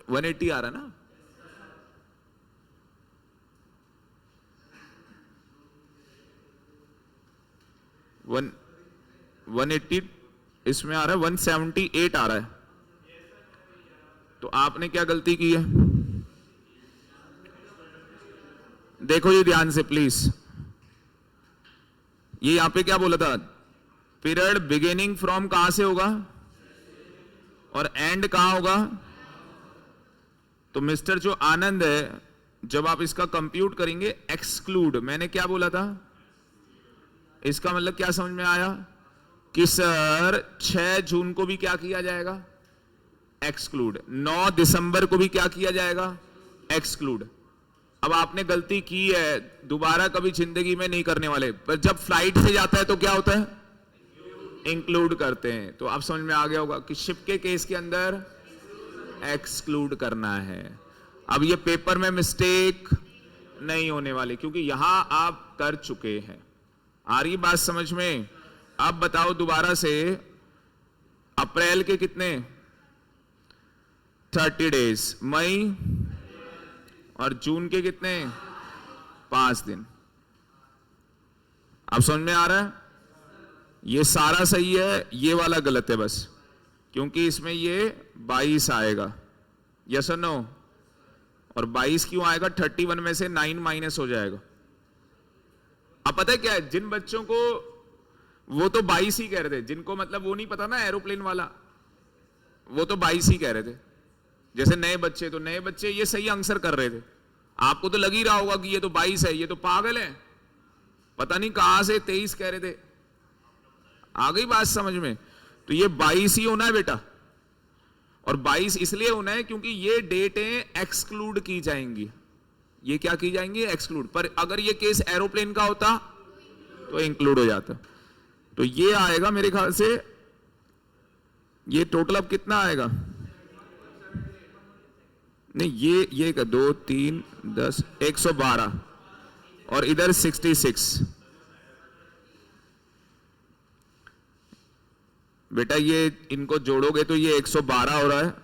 180 आ रहा ना? वन 180 इसमें आ रहा है, 178 आ रहा है। तो आपने क्या गलती की है? देखो ये ध्यान से प्लीज। ये यहां पे क्या बोला था? पीरियड बिगिनिंग फ्रॉम कहां से होगा और एंड कहां होगा? तो मिस्टर जो आनंद है, जब आप इसका कंप्यूट करेंगे एक्सक्लूड, मैंने क्या बोला था, इसका मतलब क्या समझ में आया कि सर 6 जून को भी क्या किया जाएगा, एक्सक्लूड, 9 दिसंबर को भी क्या किया जाएगा, एक्सक्लूड। अब आपने गलती की है, दोबारा कभी जिंदगी में नहीं करने वाले, पर जब फ्लाइट से जाता है तो क्या होता है, इंक्लूड करते हैं। तो आप समझ में आ गया होगा कि शिप के केस के अंदर एक्सक्लूड करना है। अब ये पेपर में मिस्टेक नहीं होने वाली, क्योंकि यहां आप कर चुके हैं। आ रही बात समझ में? अब बताओ दोबारा से, अप्रैल के कितने 30 डेज, मई और जून के कितने 5 दिन। अब समझ में आ रहा है? ये सारा सही है, ये वाला गलत है बस, क्योंकि इसमें ये 22 आएगा, यस और नो? और 22 क्यों आएगा, 31 में से 9 माइनस हो जाएगा। अब पता है क्या है, जिन बच्चों को वो तो 22 ही कह रहे थे, जिनको मतलब वो नहीं पता ना एरोप्लेन वाला, वो तो 22 ही कह रहे थे। जैसे नए बच्चे, तो नए बच्चे ये सही आंसर कर रहे थे। आपको तो लग ही रहा होगा कि ये तो 22 है, ये तो पागल है, पता नहीं कहां से 23 कह रहे थे। आ गई बात समझ में? तो ये 22 ही होना है बेटा, और 22 इसलिए होना है क्योंकि ये डेटें एक्सक्लूड की जाएंगी। ये क्या की जाएंगी, एक्सक्लूड। पर अगर ये केस एरोप्लेन का होता तो इंक्लूड हो जाता। तो ये आएगा मेरे ख्याल से, ये टोटल अब कितना आएगा, नहीं ये का 2 3 10 112 और इधर 66। बेटा ये इनको जोड़ोगे तो ये 112 हो रहा है,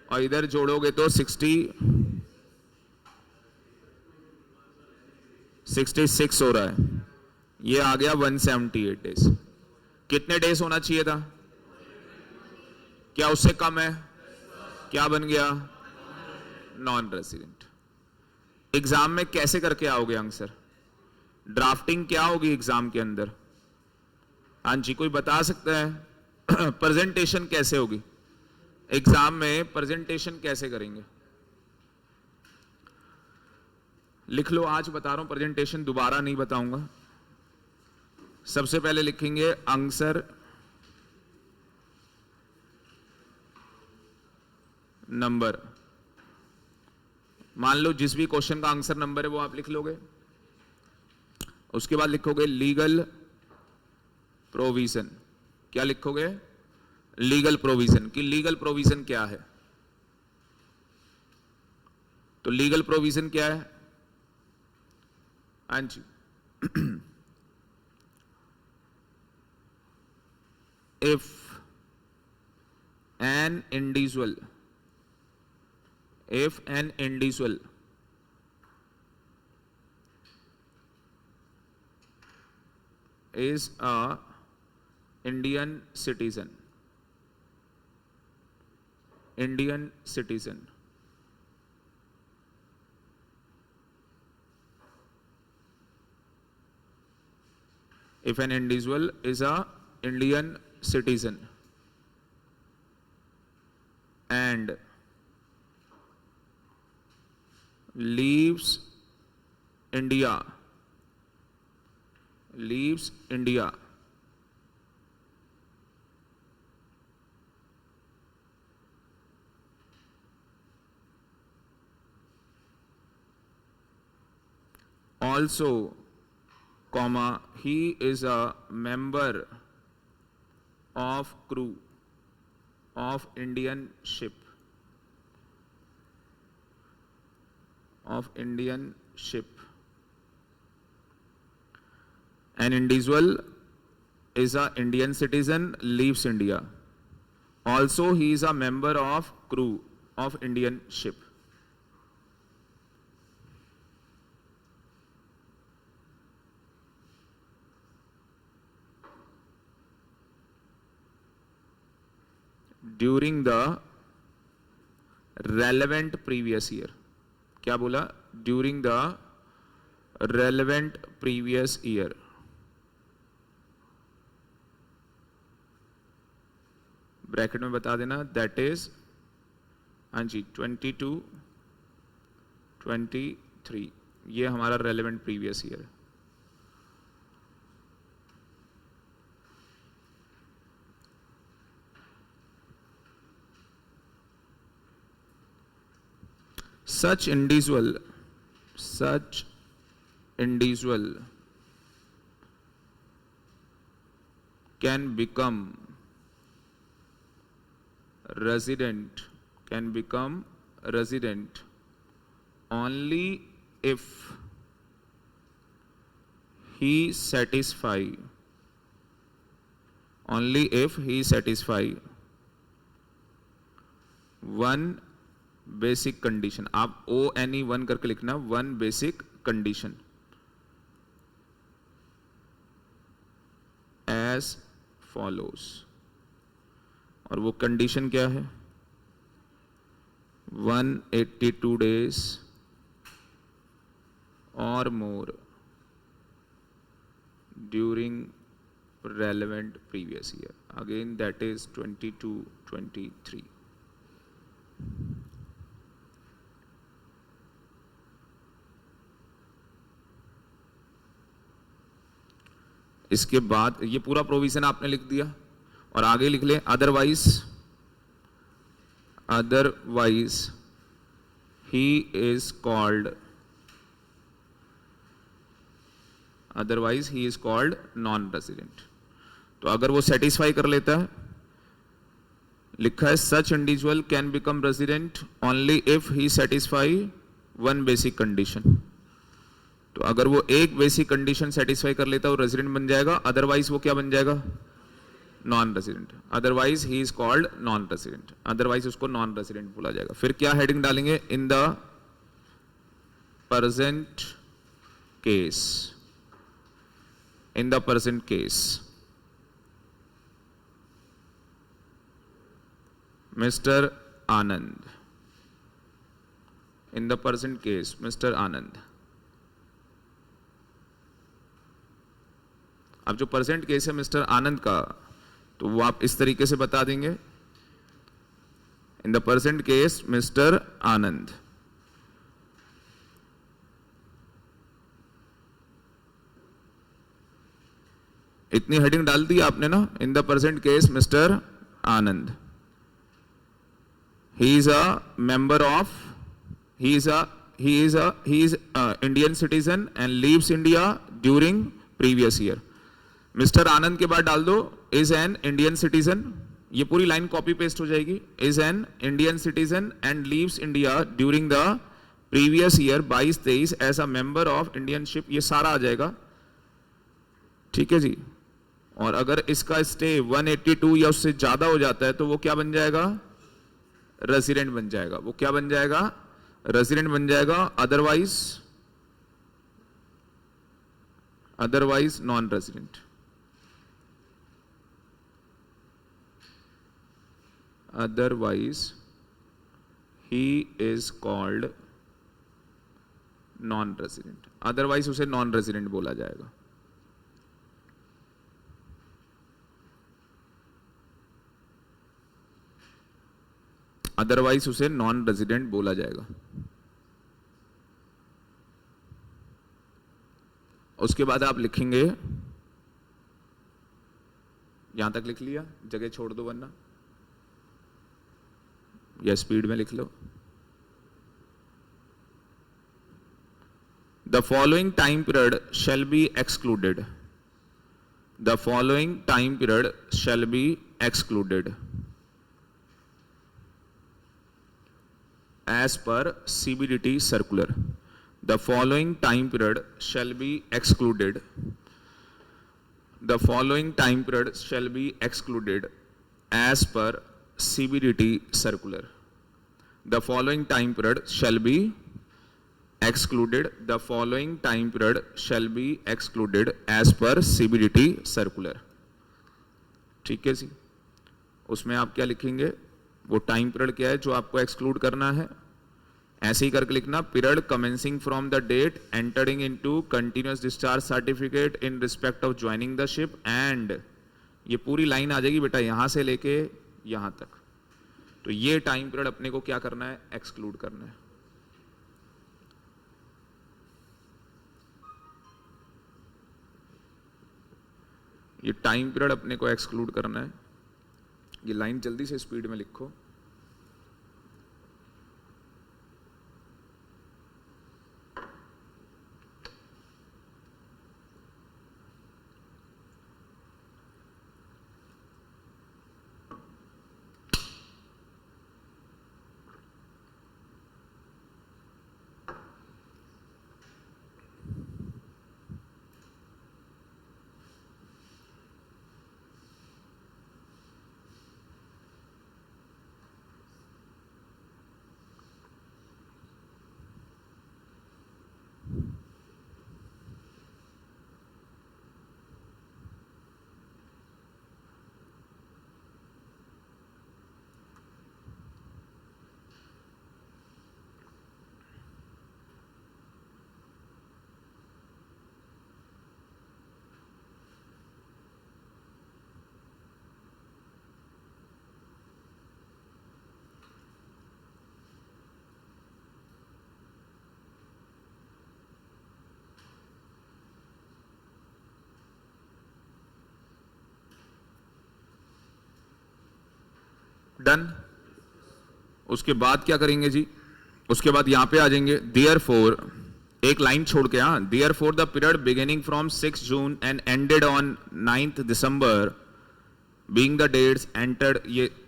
और इधर जोड़ोगे तो 66 हो रहा है। ये आ गया 178 डेज। कितने डेज होना चाहिए था, क्या उससे कम है, क्या बन गया, नॉन रेजिडेंट। एग्जाम में कैसे करके आओगे आंसर, ड्राफ्टिंग क्या होगी एग्जाम के अंदर, हाँ जी कोई बता सकता है? प्रेजेंटेशन कैसे होगी एग्जाम में, प्रेजेंटेशन कैसे करेंगे, लिख लो। आज बता रहा हूं प्रेजेंटेशन, दोबारा नहीं बताऊंगा। सबसे पहले लिखेंगे आंसर नंबर। मान लो जिस भी क्वेश्चन का आंसर नंबर है वो आप लिख लोगे। उसके बाद लिखोगे लीगल प्रोविजन। क्या लिखोगे, लीगल प्रोविजन। कि लीगल प्रोविजन क्या है, तो लीगल प्रोविजन क्या है, हाँ जी if an individual is a Indian citizen if an individual is a Indian citizen and leaves India also, comma, he is a member of crew of Indian ship An individual is a Indian citizen, leaves India. Also, he is a member of crew of Indian ship. During the relevant previous year. क्या बोला, during the relevant previous year. Bracket में बता देना, that is, हाँ जी 22 23, ये हमारा relevant previous year. Such individual can become resident only if he satisfy one basic condition. आप ONE1 करके लिखना, one basic condition as follows. और वो कंडीशन क्या है? 182 days और more during relevant previous year, again that is 22-23। इसके बाद ये पूरा प्रोविजन आपने लिख दिया और आगे लिख ले otherwise he is called non resident. तो अगर वो सेटिस्फाई कर लेता है, लिखा है such individual can become resident only if he satisfy one basic condition. तो अगर वो एक बेसिक कंडीशन सेटिस्फाई कर लेता है वो रेजिडेंट बन जाएगा, अदरवाइज वो क्या बन जाएगा? Non resident. Otherwise he is called non resident, otherwise उसको नॉन रेजिडेंट बोला जाएगा। फिर क्या हेडिंग डालेंगे? In the present case mister Anand, in the present case mister Anand. अब जो प्रेजेंट केस है मिस्टर आनंद का, तो वो आप इस तरीके से बता देंगे, in the present case mister Anand. इतनी हेडिंग डाल दी आपने ना, in the present case mister Anand. He is a member of, he is Indian citizen and leaves India during previous year। Mister Anand के बाद डाल दो is an Indian citizen, ये पूरी लाइन कॉपी पेस्ट हो जाएगी। is an Indian citizen and leaves India during the previous year 22-23 as a member of Indian ship, ये सारा आ जाएगा। ठीक है जी। और अगर इसका स्टे 182 या उससे ज्यादा हो जाता है तो वो क्या बन जाएगा? रेजिडेंट बन जाएगा। वो क्या बन जाएगा? रेजिडेंट बन जाएगा। Otherwise non resident. Otherwise he is called non resident, otherwise उसे नॉन रेजिडेंट बोला जाएगा। अदरवाइज उसे नॉन रेजिडेंट बोला जाएगा। उसके बाद आप लिखेंगे, यहां तक लिख लिया, जगह छोड़ दो वरना, या स्पीड में लिख लो। The following time period shall be excluded, the following time period shall be excluded as per CBDT circular। The following time period shall be excluded, the following time period shall be excluded as per CBDT circular। The following time period shall be excluded, the following time period shall be excluded as per CBDT circular। ठीक है जी। उसमें आप क्या लिखेंगे? वो time period क्या है जो आपको एक्सक्लूड करना है, ऐसे ही करके लिखना। Period commencing from the date entering into continuous discharge certificate in respect of joining the ship and, ये पूरी लाइन आ जाएगी बेटा यहां से लेके यहां तक। तो ये टाइम पीरियड अपने को क्या करना है? एक्सक्लूड करना है। ये टाइम पीरियड अपने को एक्सक्लूड करना है। ये लाइन जल्दी से स्पीड में लिखो। डन। उसके बाद क्या करेंगे जी, उसके बाद यहां पे आ जाएंगे। देयरफॉर, एक लाइन छोड़ के, हाँ, therefore the period beginning from 6 June and ended on 9 December being the dates entered.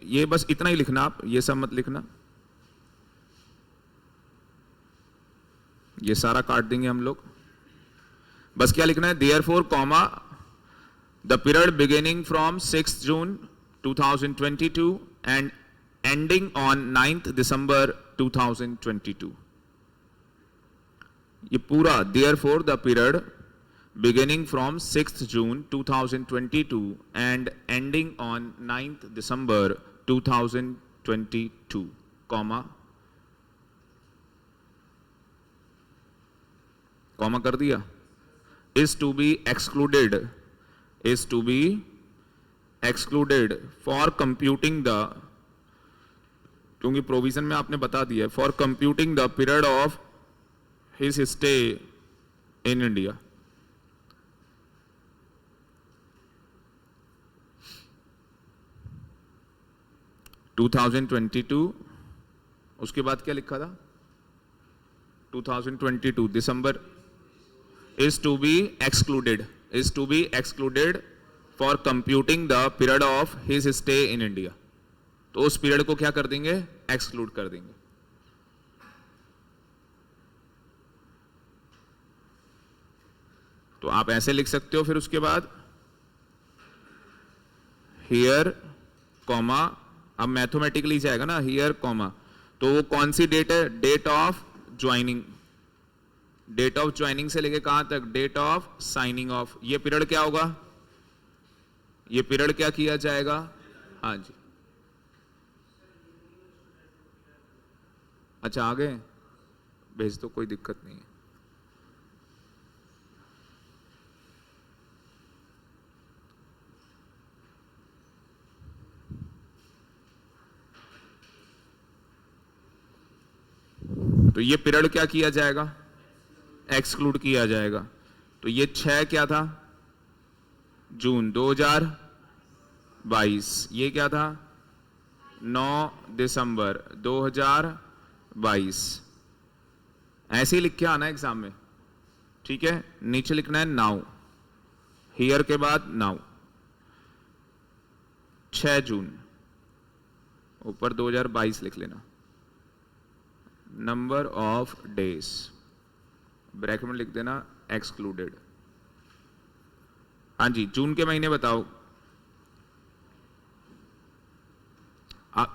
ये बस इतना ही लिखना, आप ये सब मत लिखना, ये सारा काट देंगे हम लोग। बस क्या लिखना है, therefore comma the period beginning from 6 June 2022 and ending on 9th December 2022। ये पूरा therefore the period beginning from 6th June 2022 and ending on 9th December 2022, comma कर दिया, is to be excluded for computing the, क्योंकि provision में आपने बता दिया, for computing the period of his stay in India. To 2022, उसके बाद क्या लिखा था, 2022 December, is to be excluded for computing the period of his stay in India. तो उस पीरियड को क्या कर देंगे, एक्सक्लूड कर देंगे। तो आप ऐसे लिख सकते हो। फिर उसके बाद हियर कॉमा, अब मैथमेटिकली जाएगा ना, हियर कॉमा, तो वो कौन सी डेट है, date of joining. Date of joining से लेके कहां तक, डेट ऑफ साइनिंग ऑफ। ये पीरियड क्या होगा, ये पीरियड क्या किया जाएगा, हाँ जी। अच्छा आ गए, भेज दो, कोई दिक्कत नहीं है। तो ये पीरियड क्या किया जाएगा, एक्सक्लूड किया जाएगा। तो ये 6 क्या था, जून 2022, ये क्या था 9 दिसंबर 2022। ऐसे ही लिख के आना एग्जाम में, ठीक है। नीचे लिखना है नाउ, हियर के बाद नाउ। 6 जून, ऊपर 2022 लिख लेना। नंबर ऑफ डेज, ब्रैकेट में लिख देना एक्सक्लूडेड। हाँ जी, जून के महीने बताओ।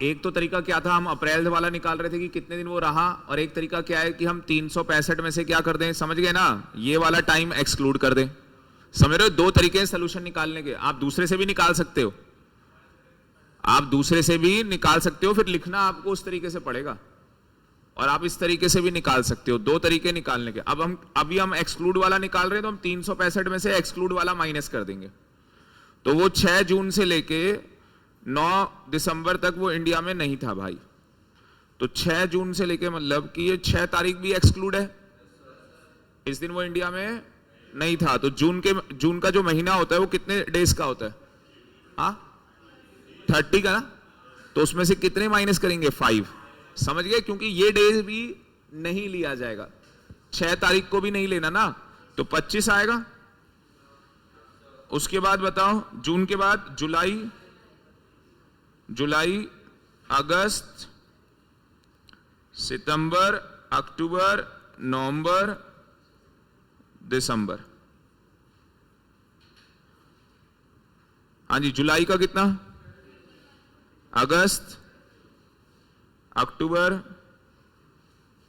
एक तो तरीका क्या था, हम अप्रैल वाला निकाल रहे थे कि कितने दिन वो रहा, और एक तरीका क्या है कि हम 365 में से क्या कर दें, समझ गए ना, ये वाला टाइम एक्सक्लूड कर दें। समझ रहे हो, दो तरीके हैं सोल्यूशन निकालने के। आप दूसरे से भी निकाल सकते हो, फिर लिखना आपको उस तरीके से पड़ेगा, और आप इस तरीके से भी निकाल सकते हो। दो तरीके निकालने के। अब अभी हम एक्सक्लूड वाला निकाल रहे हैं, तो हम 365 में से एक्सक्लूड वाला माइनस कर देंगे। तो वो 6 जून से लेके 9 दिसंबर तक वो इंडिया में नहीं था भाई। तो 6 जून से लेके मतलब कि ये 6 तारीख भी एक्सक्लूड है, इस दिन वो इंडिया में नहीं था, तो जून का जो महीना होता है वो कितने डेज का होता है? हाँ 30 का ना, तो उसमें से कितने माइनस करेंगे? 5। समझ गए? क्योंकि ये डेज भी नहीं लिया जाएगा, 6 तारीख को भी नहीं लेना ना, तो 25 आएगा। उसके बाद बताओ, जून के बाद जुलाई अगस्त सितंबर अक्टूबर नवंबर दिसंबर। हाँ जी, जुलाई का कितना? अगस्त अक्टूबर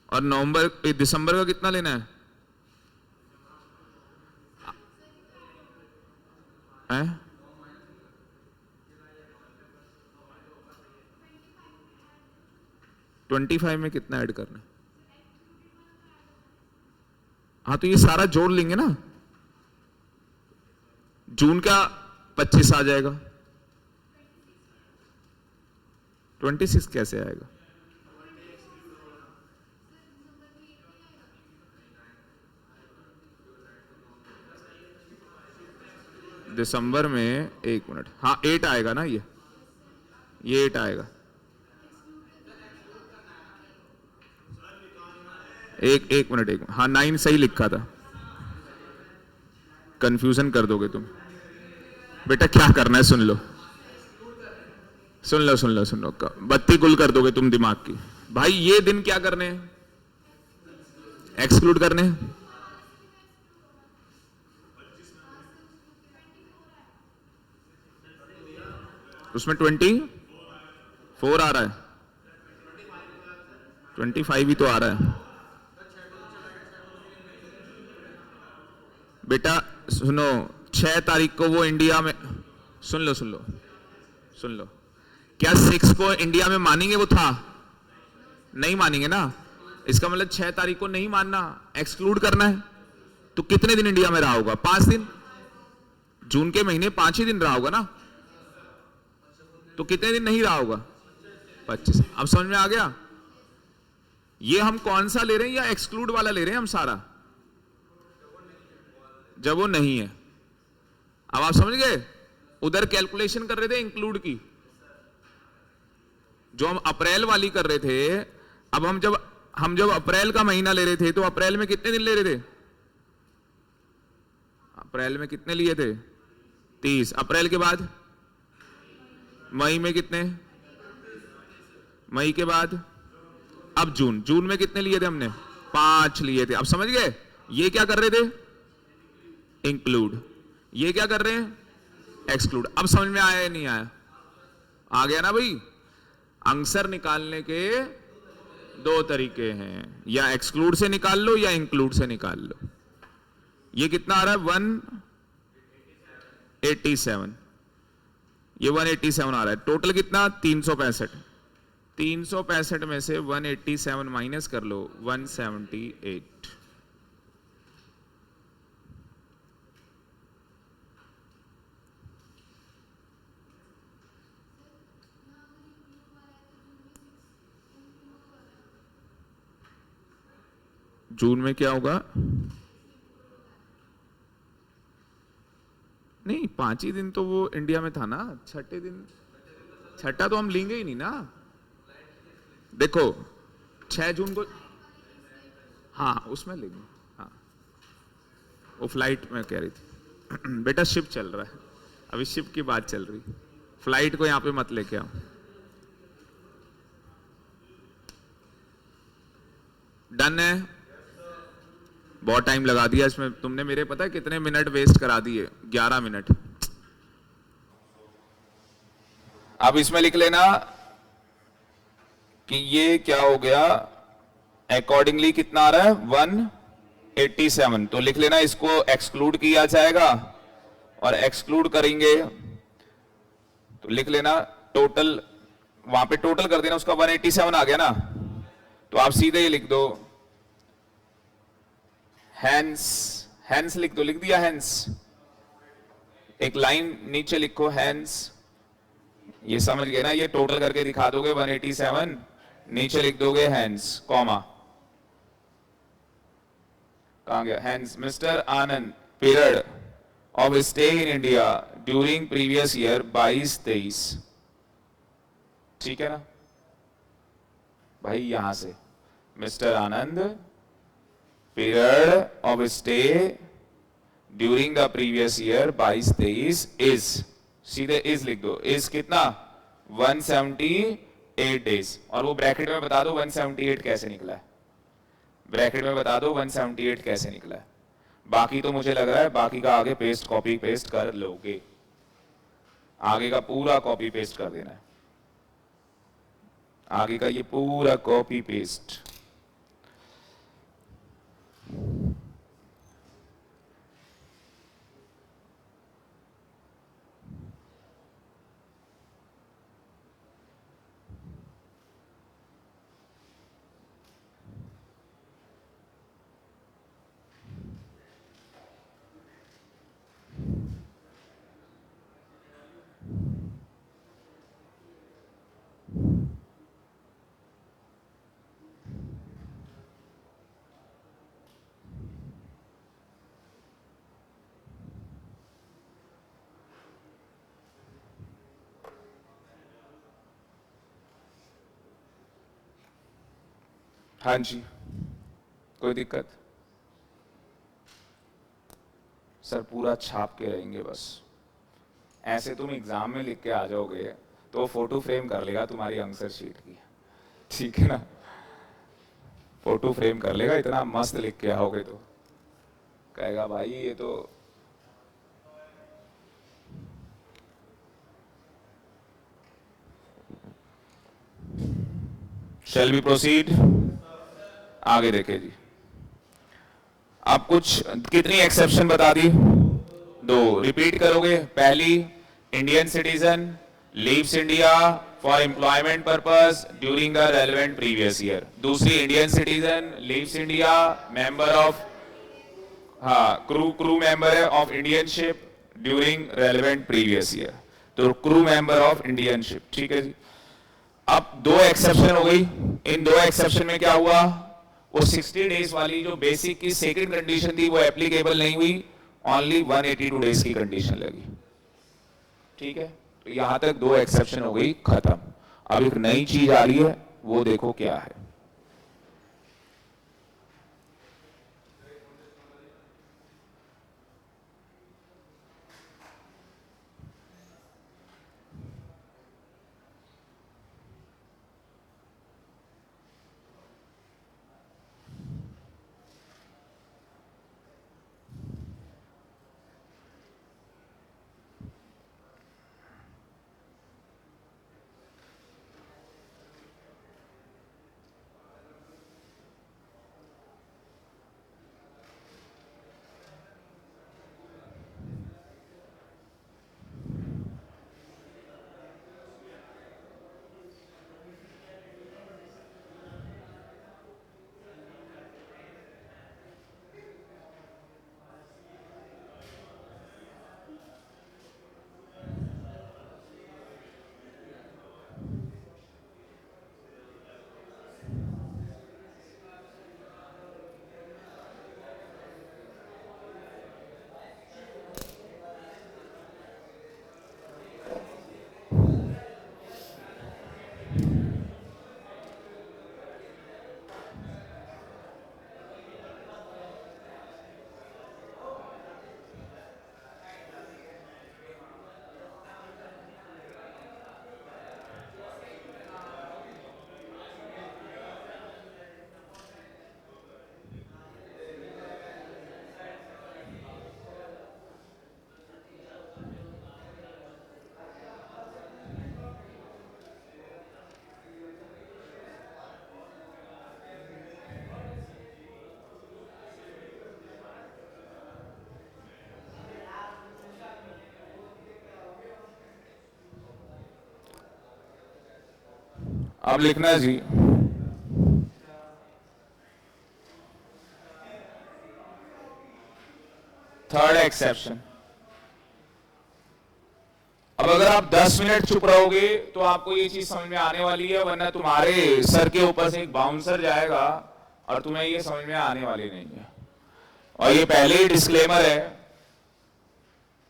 और नवंबर, दिसंबर का कितना लेना है? 25 में कितना ऐड करना है? हाँ तो ये सारा जोड़ लेंगे ना, जून का 25 आ जाएगा, 26 कैसे आएगा? दिसंबर में 1 मिनट, हाँ 8 आएगा ना, ये 8 आएगा। एक मिनट, हाँ 9 सही लिखा था, कंफ्यूजन कर दोगे तुम। बेटा क्या करना है, सुन लो, बत्ती गुल कर दोगे तुम दिमाग की। भाई ये दिन क्या करने हैं? एक्सक्लूड करने हैं। उसमें 24 आ रहा है, 25 ही तो आ रहा है। बेटा सुनो, 6 तारीख को वो इंडिया में, सुन लो, क्या 6 को इंडिया में मानेंगे? वो था, नहीं मानेंगे ना, इसका मतलब 6 तारीख को नहीं मानना, एक्सक्लूड करना है। तो कितने दिन इंडिया में रहा होगा? 5 दिन। जून के महीने 5 ही दिन रहा होगा ना, तो कितने दिन नहीं रहा होगा? 25। अब समझ में आ गया? ये हम कौन सा ले रहे हैं, या एक्सक्लूड वाला ले रहे हैं हम सारा, जब वो नहीं है। अब आप समझ गए? उधर कैलकुलेशन कर रहे थे इंक्लूड की, जो हम अप्रैल वाली कर रहे थे। अब हम जब अप्रैल का महीना ले रहे थे, तो अप्रैल में कितने दिन ले रहे थे? अप्रैल में कितने लिए थे? 30। अप्रैल के बाद मई में कितने? मई के बाद अब जून में कितने लिए थे हमने? 5 लिए थे। अब समझ गए? ये क्या कर रहे थे? इंक्लूड। ये क्या कर रहे हैं? एक्सक्लूड। अब समझ में आया या नहीं आया? आ गया ना भाई? आंसर निकालने के 2 तरीके हैं, या एक्सक्लूड से निकाल लो या इंक्लूड से निकाल लो। ये कितना आ रहा है? 187। ये 187 आ रहा है। टोटल कितना? 365। 365 में से 187 माइनस कर लो, 178। जून में क्या होगा? नहीं, 5 ही दिन तो वो इंडिया में था ना, छठे दिन, छठा तो हम लेंगे ही नहीं ना। देखो 6 जून को, हाँ उसमें लेंगे, हाँ वो फ्लाइट में कह रही थी। बेटा शिप चल रहा है अभी, शिप की बात चल रही, फ्लाइट को यहां पे मत लेके आओ। डन है? बहुत टाइम लगा दिया इसमें तुमने, मेरे पता है कितने मिनट वेस्ट करा दिए? 11 मिनट। अब इसमें लिख लेना कि ये क्या हो गया, अकॉर्डिंगली कितना आ रहा है? 187। तो लिख लेना इसको एक्सक्लूड किया जाएगा, और एक्सक्लूड करेंगे तो लिख लेना टोटल, वहां पे टोटल कर देना उसका। 187 आ गया ना, तो आप सीधे ही लिख दो हैंस लिख दो। लिख दिया हैंस? एक लाइन नीचे लिखो हैंस। ये समझ गए ना? ये टोटल करके दिखा दोगे 187, नीचे लिख दोगे हैंस, कॉमा। कहां गया hence? Mister Anand period of stay in India during previous year 22-23। ठीक है ना भाई, यहां से mister Anand period of stay during the previous year 22-23 is, सीधे इज लिख दो, इज कितना 178 डेज, और वो ब्रैकेट में बता दो 178 कैसे निकला है, ब्रैकेट में बता दो 178 कैसे निकला है। बाकी तो मुझे लग रहा है बाकी का आगे पेस्ट कॉपी पेस्ट कर लोगे, आगे का पूरा कॉपी पेस्ट कर देना है, आगे का ये पूरा कॉपी पेस्ट। हाँ जी, कोई दिक्कत? सर पूरा छाप के रहेंगे बस, ऐसे तुम एग्जाम में लिख के आ जाओगे तो फोटो फ्रेम कर लेगा तुम्हारी आंसर शीट की, ठीक है ना, फोटो फ्रेम कर लेगा, इतना मस्त लिख के आओगे तो कहेगा भाई ये तो। Shall we proceed? आगे देखे जी, आप कुछ कितनी एक्सेप्शन बता दी? 2 रिपीट करोगे। पहली, Indian citizen leaves India for employment purpose during the relevant previous year. दूसरी, Indian citizen leaves India member of, हाँ crew member of Indian ship during relevant previous year, तो crew member of Indian ship, ठीक है जी। अब 2 exception हो गई, इन 2 exception में क्या हुआ, वो 60 डेज वाली जो बेसिक की सेकंड कंडीशन थी वो एप्लीकेबल नहीं हुई, ओनली 182 डेज की कंडीशन लगी, ठीक है। तो यहां तक 2 एक्सेप्शन हो गई, खत्म। अब एक नई चीज आ रही है, वो देखो क्या है। अब लिखना है जी, थर्ड एक्सेप्शन। अब अगर आप 10 मिनट चुप रहोगे तो आपको ये चीज समझ में आने वाली है, वरना तुम्हारे सर के ऊपर से एक बाउंसर जाएगा और तुम्हें ये समझ में आने वाली नहीं है। और ये पहले ही डिस्क्लेमर है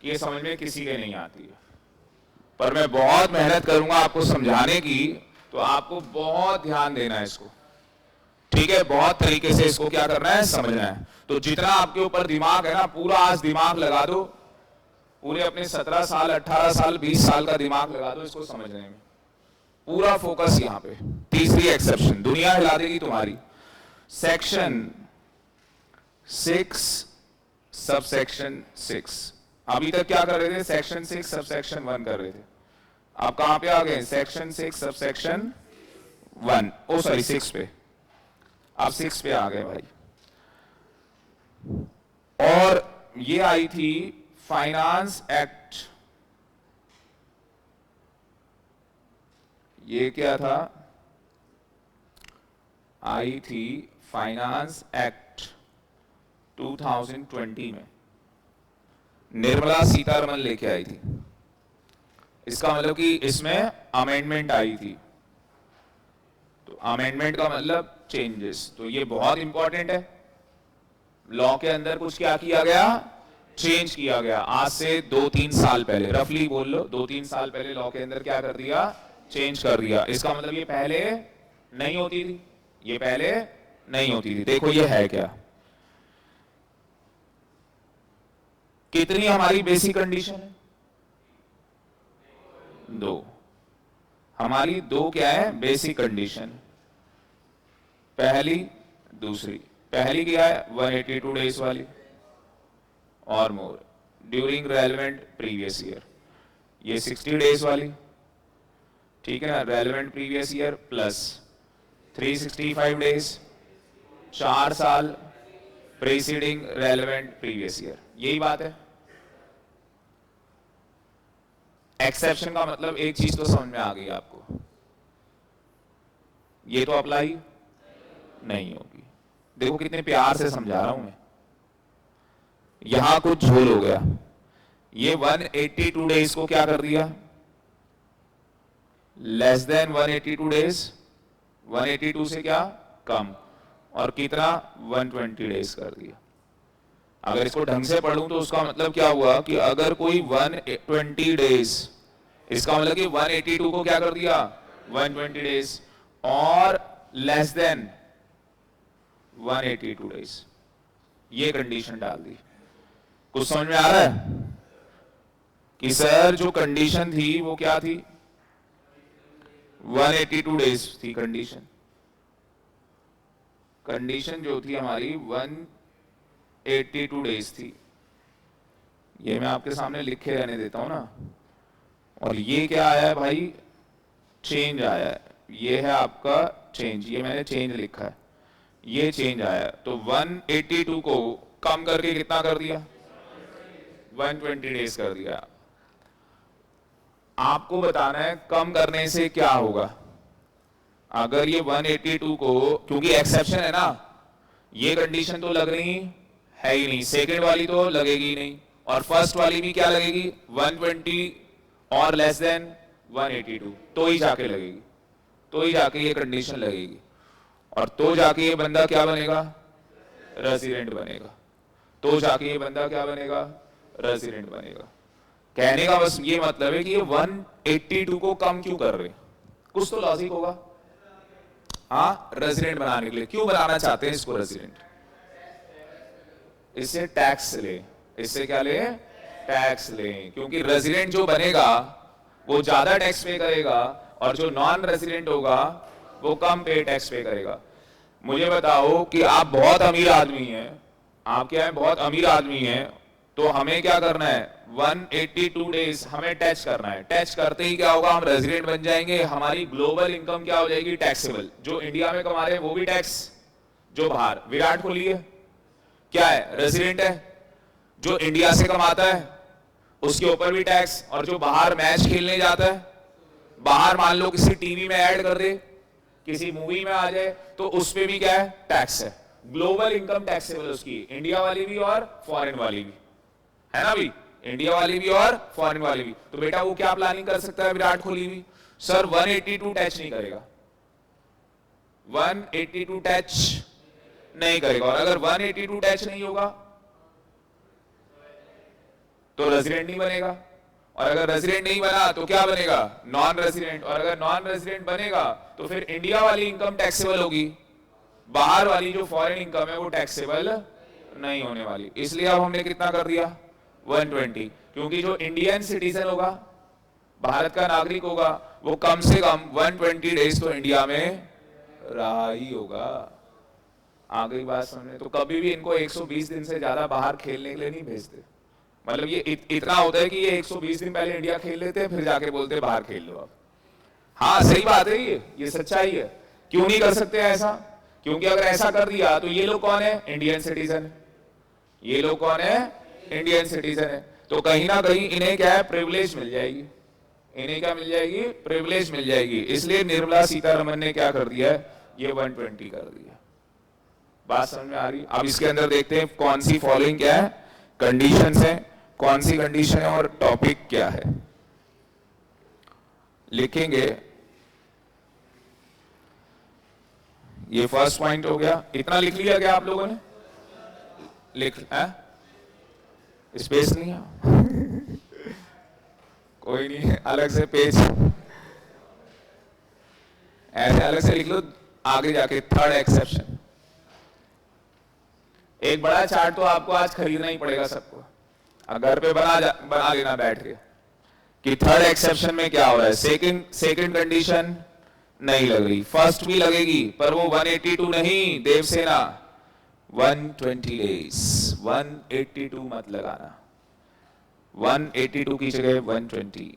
कि ये समझ में किसी के नहीं आती है, पर मैं बहुत मेहनत करूंगा आपको समझाने की, तो आपको बहुत ध्यान देना है इसको, ठीक है? बहुत तरीके से इसको क्या करना है, समझना है। तो जितना आपके ऊपर दिमाग है ना, पूरा आज दिमाग लगा दो, पूरे अपने 17 साल 18 साल 20 साल का दिमाग लगा दो इसको समझने में, पूरा फोकस यहां पे। तीसरी एक्सेप्शन दुनिया हिला देगी तुम्हारी। Section 6 subsection 6। अभी तक क्या कर रहे थे? सेक्शन 6 सबसेक्शन 1 कर रहे थे। आप कहां पे आ गए? सेक्शन 6 सबसेक्शन 1, ओ सॉरी 6 पे। आप 6 पे आ गए भाई। और ये आई थी फाइनेंस एक्ट। ये क्या था? आई थी फाइनेंस एक्ट 2020 में, निर्मला सीतारमन लेके आई थी। इसका मतलब कि इसमें अमेंडमेंट आई थी। तो अमेंडमेंट का मतलब चेंजेस। तो ये बहुत इंपॉर्टेंट है। लॉ के अंदर कुछ क्या किया गया? चेंज किया गया। आज से 2-3 साल पहले, रफली बोल लो 2-3 साल पहले लॉ के अंदर क्या कर दिया? चेंज कर दिया। इसका मतलब ये पहले नहीं होती थी, ये पहले नहीं होती थी। देखो ये है क्या, कितनी हमारी बेसिक कंडीशन है? 2। हमारी 2 क्या है? Basic condition. पहली, दूसरी। पहली क्या है? 182 डेज वाली और more during relevant previous year. ये 60 डेज वाली, ठीक है ना? Relevant previous year plus 365 days, 4 साल प्रीसीडिंग रेलेवेंट प्रीवियस ईयर। यही बात है। एक्सेप्शन का मतलब एक चीज तो समझ में आ गई आपको, ये तो अप्लाई नहीं होगी। देखो कितने प्यार से समझा रहा हूं मैं। यहां कुछ झोल हो गया। ये 182 डेज को क्या कर दिया? लेस देन 182 डेज, 182 से क्या कम, और कितना? 120 डेज कर दिया। अगर इसको ढंग से पढ़ूं तो उसका मतलब क्या हुआ कि अगर कोई 120 डेज, इसका मतलब कि 182 को क्या कर दिया? 120 डेज, और लेस देन 182 डेज, ये कंडीशन डाल दी। कुछ समझ में आ रहा है कि सर जो कंडीशन थी वो क्या थी? 182 डेज थी कंडीशन। कंडीशन जो थी हमारी 182 डेज थी। ये मैं आपके सामने लिखे रहने देता हूं ना। और ये क्या आया है भाई? चेंज आया है। ये है आपका चेंज, ये मैंने चेंज लिखा है, ये चेंज आया। तो 182 को कम करके कितना कर दिया? 120 डेज कर दिया। आपको बताना है कम करने से क्या होगा। अगर ये 182 को, क्योंकि एक्सेप्शन है ना, ये कंडीशन तो लग रही है ही नहीं, सेकंड वाली तो लगेगी नहीं, और फर्स्ट वाली भी क्या लगेगी? 120 और लेस देन 182, तो ही जाके लगेगी, तो ही जाके ये कंडीशन लगेगी, और तो जाके ये बंदा क्या बनेगा? रेजिडेंट बनेगा। तो जाके ये बंदा क्या बनेगा? रेजिडेंट बनेगा। कहने का बस ये मतलब है कि ये 182 को कम क्यों कर रहे? कुछ तो लॉजिक होगा। हाँ, रेजिडेंट बनाने के लिए। क्यों बनाना चाहते हैं इसको रेजिडेंट? इससे टैक्स ले। इससे क्या ले? टैक्स ले। क्योंकि रेजिडेंट जो बनेगा वो ज्यादा टैक्स पे करेगा, और जो नॉन रेजिडेंट होगा वो कम पे टैक्स पे करेगा। मुझे बताओ कि आप बहुत अमीर आदमी हैं, आप क्या है? बहुत अमीर आदमी हैं, तो हमें क्या करना है? 182 डेज हमें टैक्स करना है। टैक्स करते ही क्या होगा? हम रेजिडेंट बन जाएंगे। हमारी ग्लोबल इनकम क्या हो जाएगी? टैक्सेबल। जो इंडिया में कमा रहे हैं वो भी टैक्स, जो बाहर, विराट कोहली है क्या है? रेजिडेंट है। जो इंडिया से कमाता है उसके ऊपर भी टैक्स, और जो बाहर मैच खेलने जाता है, बाहर मान लो किसी टीवी में ऐड कर दे, किसी मूवी में आ जाए, तो उस पे भी क्या है? टैक्स है। ग्लोबल इनकम टैक्सेबल उसकी, इंडिया वाली भी और फॉरेन वाली भी, है ना भी? इंडिया वाली भी और फॉरेन वाली भी। तो बेटा वो क्या प्लानिंग कर सकता है विराट कोहली भी? सर 182 टच नहीं करेगा, 182 टच नहीं करेगा। और अगर 182 टच नहीं होगा तो रेजिडेंट नहीं बनेगा, और अगर रेजिडेंट नहीं बना तो क्या बनेगा, नॉन रेजिडेंट, और अगर नॉन रेजिडेंट बनेगा तो फिर इंडिया वाली इनकम टैक्सेबल होगी, बाहर वाली जो फॉरेन इनकम है वो टैक्सेबल नहीं होने वाली। इसलिए अब हमने कितना कर दिया, 120, क्योंकि जो इंडियन सिटीजन होगा, भारत का नागरिक होगा, वो कम से कम 120 डेज तो इंडिया में रहा ही होगा। आखिरी बात समझे, तो कभी भी इनको 120 दिन से ज्यादा बाहर खेलने के लिए नहीं भेजते। मतलब ये इतना होता है कि ये 120 दिन पहले इंडिया खेल लेते हैं, फिर जाके बोलते हैं बाहर खेल लो अब। हाँ सही बात है, ये सच्चाई है। क्यों नहीं कर सकते ऐसा, क्योंकि अगर ऐसा कर दिया तो ये लोग कौन है, इंडियन सिटीजन। ये लोग कौन है, इंडियन सिटीजन है। तो कहीं ना कहीं इन्हें क्या है, प्रिविलेज मिल जाएगी। इन्हें क्या मिल जाएगी, प्रिविलेज मिल जाएगी। इसलिए निर्मला सीतारमन ने क्या कर दिया है, ये 120 कर दिया। बात समझ में आ रही। अब इसके अंदर देखते हैं कौन सी फॉलोइंग क्या है, कंडीशंस है, कौन सी कंडीशन है और टॉपिक क्या है। लिखेंगे, ये फर्स्ट पॉइंट हो गया। इतना लिख लिया क्या आप लोगों ने, लिख स्पेस नहीं है कोई नहीं है, अलग से पेज ऐसे अलग से लिख लो। आगे जाके थर्ड एक्सेप्शन, एक बड़ा चार्ट तो आपको आज खरीदना ही पड़ेगा सबको, घर पे बना लेना बैठ के कि थर्ड एक्सेप्शन में क्या हो रहा है। सेकंड कंडीशन नहीं लग रही, फर्स्ट भी लगेगी पर वो 182 नहीं देवसेना, 120 डेज। 182 मत लगाना, 182 की जगह 120।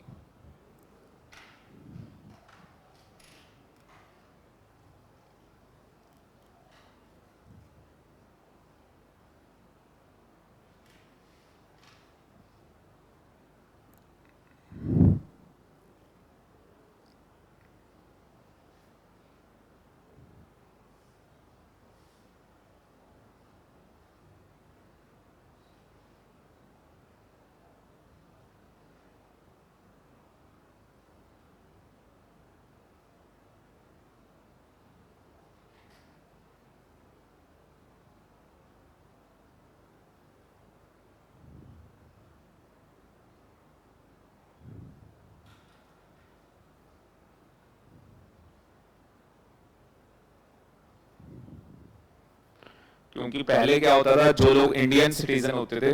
क्योंकि पहले क्या होता था, जो लोग इंडियन सिटीजन होते थे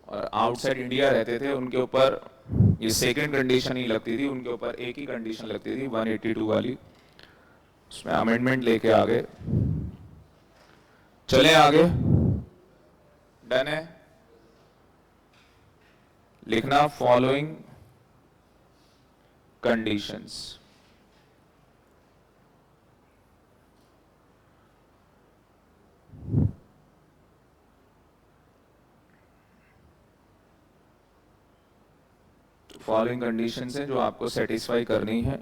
और आउटसाइड इंडिया रहते थे, उनके ऊपर ये सेकंड कंडीशन ही लगती थी, उनके ऊपर एक ही कंडीशन लगती थी 182 वाली। उसमें अमेंडमेंट लेके आगे चले, आगे डन है। लिखना फॉलोइंग कंडीशंस। फॉलोइंग कंडीशंस है जो आपको सेटिस्फाई करनी है।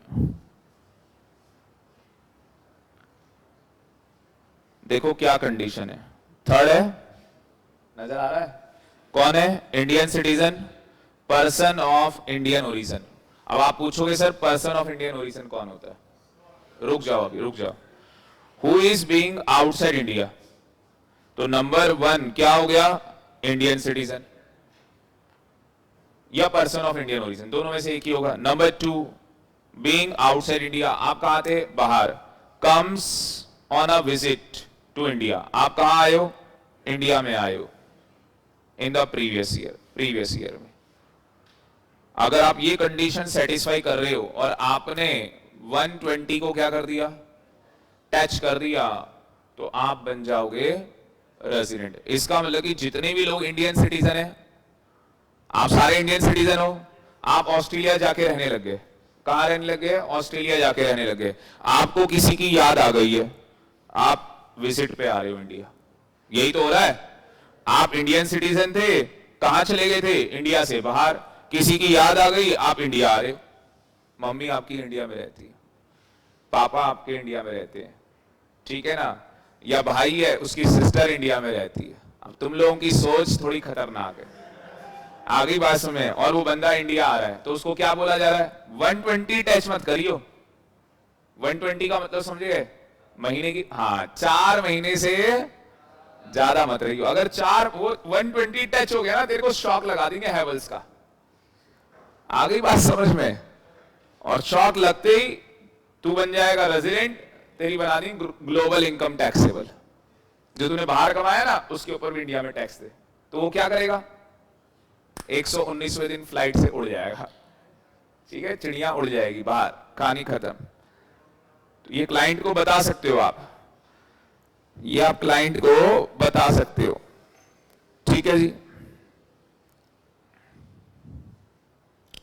देखो क्या कंडीशन है, थर्ड है, नजर आ रहा है, कौन है, Indian citizen, person of Indian origin. अब आप पूछोगे sir person of Indian origin कौन होता है, रुक जाओ अभी रुक जाओ। Who is being outside India, तो नंबर 1 क्या हो गया, इंडियन सिटीजन या पर्सन ऑफ इंडियन ओरिजिन, दोनों में से एक ही होगा। नंबर 2 बीइंग आउटसाइड इंडिया, आप कहां थे, बाहर, comes on a visit to India, आप कहां आए हो, इंडिया में आए हो इन द प्रीवियस ईयर में। अगर आप ये कंडीशन सेटिस्फाई कर रहे हो और आपने 120 को क्या कर दिया, टच कर दिया, तो आप बन जाओगे रेजिडेंट। इसका मतलब कि जितने भी लोग इंडियन सिटीजन हैं, आप सारे इंडियन सिटीजन हो, आप ऑस्ट्रेलिया जाके रहने लगे, कहां रहने लगे, ऑस्ट्रेलिया जाके रहने लगे, आपको किसी की याद आ गई है, आप विजिट पे आ रहे हो इंडिया, यही तो हो रहा है। आप इंडियन सिटीजन थे, कहां चले गए थे, इंडिया से बाहर, किसी की याद आ गई, आप इंडिया आ रहे हो। मम्मी आपकी इंडिया में रहती है, पापा आपके इंडिया में रहते हैं, ठीक है ना, या भाई है उसकी सिस्टर इंडिया में रहती है। अब तुम लोगों की सोच थोड़ी खतरनाक है, आगे बात सुने, और वो बंदा इंडिया आ रहा है तो उसको क्या बोला जा रहा है, 120 टच मत करियो। 120 का मतलब समझे, महीने की, हाँ 4 महीने से ज्यादा मत रहियो। अगर 4 वो 120 टच हो गया ना, तेरे को शॉक लगा देंगे हैवेल्स का। आ गई बात समझ में? और शॉक लगते ही तू बन जाएगा रेजिडेंट, तेरी बना दी ग्लोबल इनकम टैक्सेबल। जो तूने बाहर कमाया ना, उसके ऊपर भी इंडिया में टैक्स दे। तो वो क्या करेगा? 119वें दिन फ्लाइट से उड़ जाएगा। ठीक है, चिड़िया उड़ जाएगी बाहर, कहानी खत्म। तो ये क्लाइंट को बता सकते हो आप, ये आप क्लाइंट को बता सकते हो। ठीक है जी,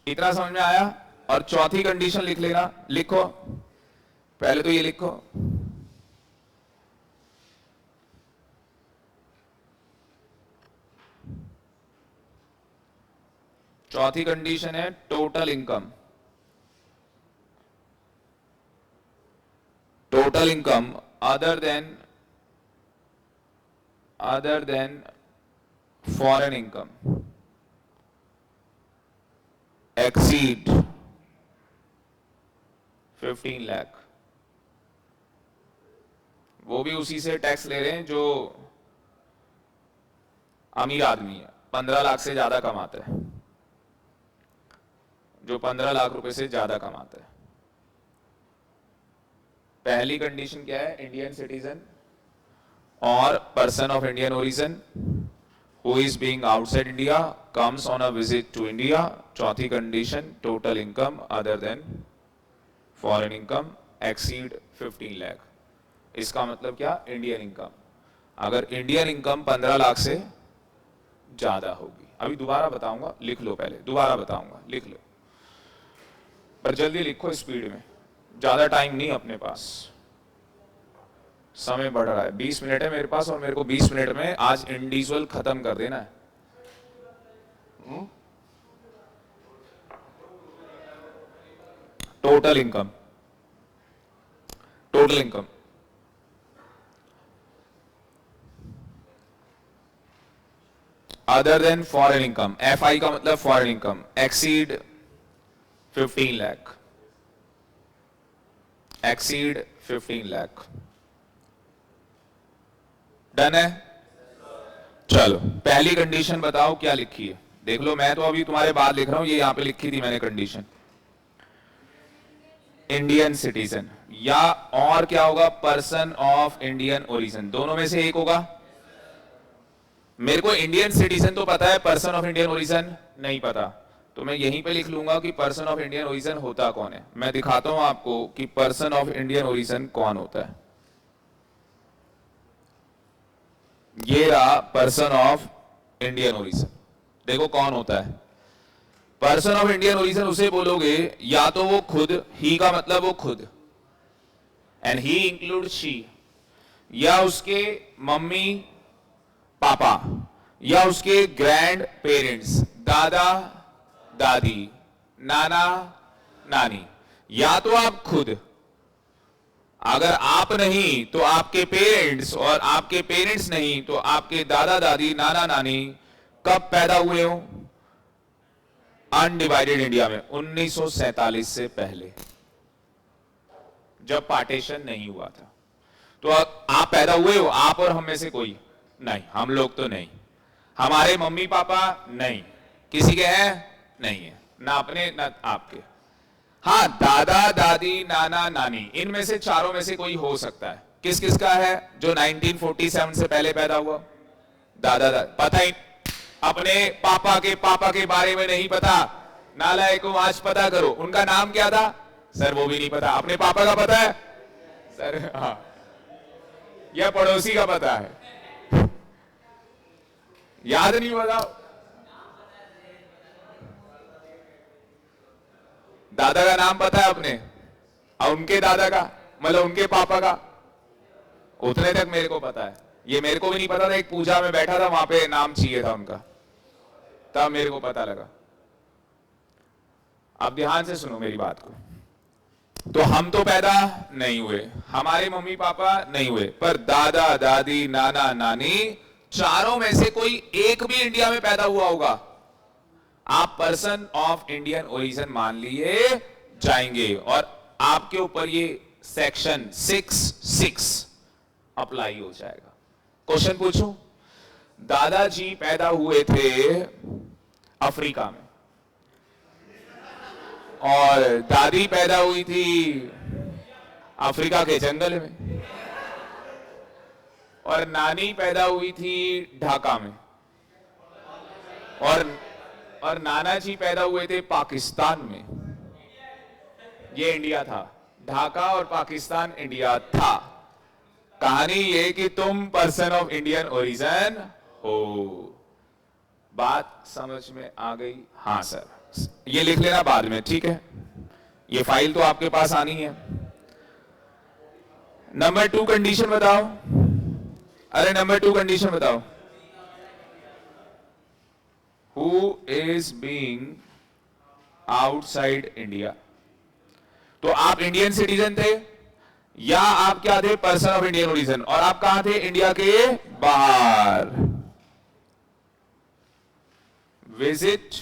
इतना समझ में आया? और चौथी कंडीशन लिख लेना, लिखो पहले तो ये लिखो। चौथी कंडीशन है total income. Total income other than foreign income exceed 15 lakh. वो भी उसी से टैक्स ले रहे हैं जो अमीर आदमी है, 15 लाख से ज्यादा कमाता है, जो 15 लाख रुपए से ज्यादा कमाता है। पहली कंडीशन क्या है? इंडियन सिटीजन और person of Indian origin who is being outside India comes on a visit to India. चौथी condition total income other than foreign income exceed 15 lakh. इसका मतलब क्या? Indian income. अगर इंडियन इनकम 15 लाख से ज्यादा होगी, अभी दोबारा बताऊंगा, लिख लो पहले, दोबारा बताऊंगा, लिख लो, पर जल्दी लिखो, स्पीड में, ज्यादा टाइम नहीं अपने पास, समय बढ़ रहा है। 20 मिनट है मेरे पास और मेरे को 20 मिनट में आज इंडिविजुअल खत्म कर देना है। Total income, total income other than foreign income, FI का मतलब foreign income, exceed 15 lakh, exceed 15 lakh. Done है? चलो पहली कंडीशन बताओ क्या लिखी है, देख लो। मैं तो अभी तुम्हारे बाद लिख रहा हूं, ये यहां पे लिखी थी मैंने कंडीशन। इंडियन सिटीजन या और क्या होगा? पर्सन ऑफ इंडियन ओरिजिन, दोनों में से एक होगा। मेरे को इंडियन सिटीजन तो पता है, पर्सन ऑफ इंडियन ओरिजिन नहीं पता, तो मैं यहीं पे लिख लूंगा कि पर्सन ऑफ इंडियन ओरिजिन होता कौन है। मैं दिखाता हूं आपको कि पर्सन ऑफ इंडियन ओरिजिन कौन होता है। ये रहा पर्सन ऑफ इंडियन ओरिजिन, देखो कौन होता है। पर्सन ऑफ इंडियन ओरिजिन उसे बोलोगे या तो वो खुद, ही का मतलब वो खुद, एंड ही इंक्लूड शी, या उसके मम्मी पापा, या उसके ग्रैंड पेरेंट्स, दादा दादी, नाना नानी, या तो आप खुद, अगर आप नहीं तो आपके पेरेंट्स, और आपके पेरेंट्स नहीं तो आपके दादा दादी, नाना नानी। कब पैदा हुए हो? अनडिवाइडेड इंडिया में 1947 से पहले, जब पार्टीशन नहीं हुआ था। तो आप पैदा हुए हो, आप और हम में से कोई नहीं, हम लोग तो नहीं, हमारे मम्मी पापा नहीं, किसी के हैं? नहीं है, ना अपने ना आपके। हाँ, दादा दादी, नाना नानी, इनमें से चारों में से कोई हो सकता है। किस किस का है? जो 1947 से पहले पैदा हुआ, दादा दादी। पता ही अपने पापा के बारे में नहीं पता, नालायकों, आज पता करो उनका नाम क्या था। सर वो भी नहीं पता। अपने पापा का पता है सर? हाँ, या पड़ोसी का पता है? याद नहीं? बताओ। दादा का नाम पता है अपने, और उनके दादा का, मतलब उनके पापा का, उतने तक मेरे को पता है। ये मेरे को भी नहीं पता था, एक पूजा में बैठा था, वहां पे नाम चाहिए था उनका, तब मेरे को पता लगा। अब ध्यान से सुनो मेरी बात को। तो हम तो पैदा नहीं हुए, हमारे मम्मी पापा नहीं हुए, पर दादा दादी, नाना नानी, चारों में से कोई एक भी इंडिया में पैदा हुआ होगा, आप पर्सन ऑफ इंडियन ओरिजिन मान लिए जाएंगे, और आपके ऊपर ये सेक्शन 6(6) अप्लाई हो जाएगा। क्वेश्चन पूछूं, दादाजी पैदा हुए थे अफ्रीका में और दादी पैदा हुई थी अफ्रीका के जंगल में, और नानी पैदा हुई थी ढाका में, और नाना जी पैदा हुए थे पाकिस्तान में। ये इंडिया था, ढाका और पाकिस्तान इंडिया था। कहानी ये कि तुम पर्सन ऑफ इंडियन ओरिजिन हो। बात समझ में आ गई? हाँ सर, ये लिख लेना बाद में, ठीक है? ये फाइल तो आपके पास आनी है। नंबर 2 कंडीशन बताओ। अरे नंबर 2 कंडीशन बताओ। Who is being outside India. तो आप इंडियन सिटीजन थे या आप क्या थे? Person of Indian origin. और आप कहां थे? इंडिया के बाहर। Visit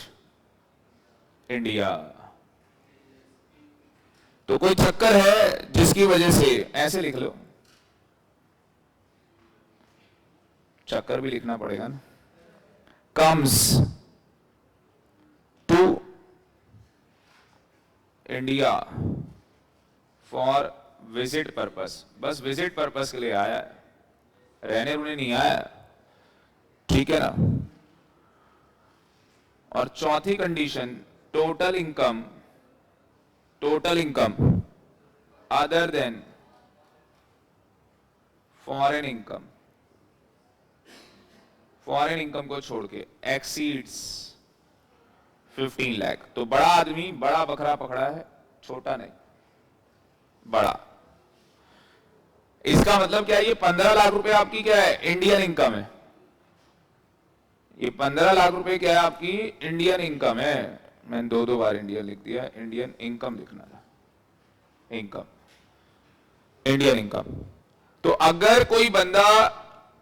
India. तो कोई चक्कर है जिसकी वजह से, ऐसे लिख लो, चक्कर भी लिखना पड़ेगा ना। Comes to India for visit purpose. बस विजिट पर्पस के लिए आया है, रहने रुने नहीं आया, ठीक है ना? और चौथी condition, total income other than foreign income को छोड़ के एक्सीड्स 15 लाख। तो बड़ा आदमी बड़ा बकरा पकड़ा है, छोटा नहीं, बड़ा। इसका मतलब क्या है? ये 15 लाख रुपए आपकी क्या है? इंडियन इनकम है। ये 15 लाख रुपए क्या है? आपकी इंडियन इनकम है। मैंने दो बार इंडियन लिख दिया, इंडियन इनकम लिखना था। Income, Indian income. तो अगर कोई बंदा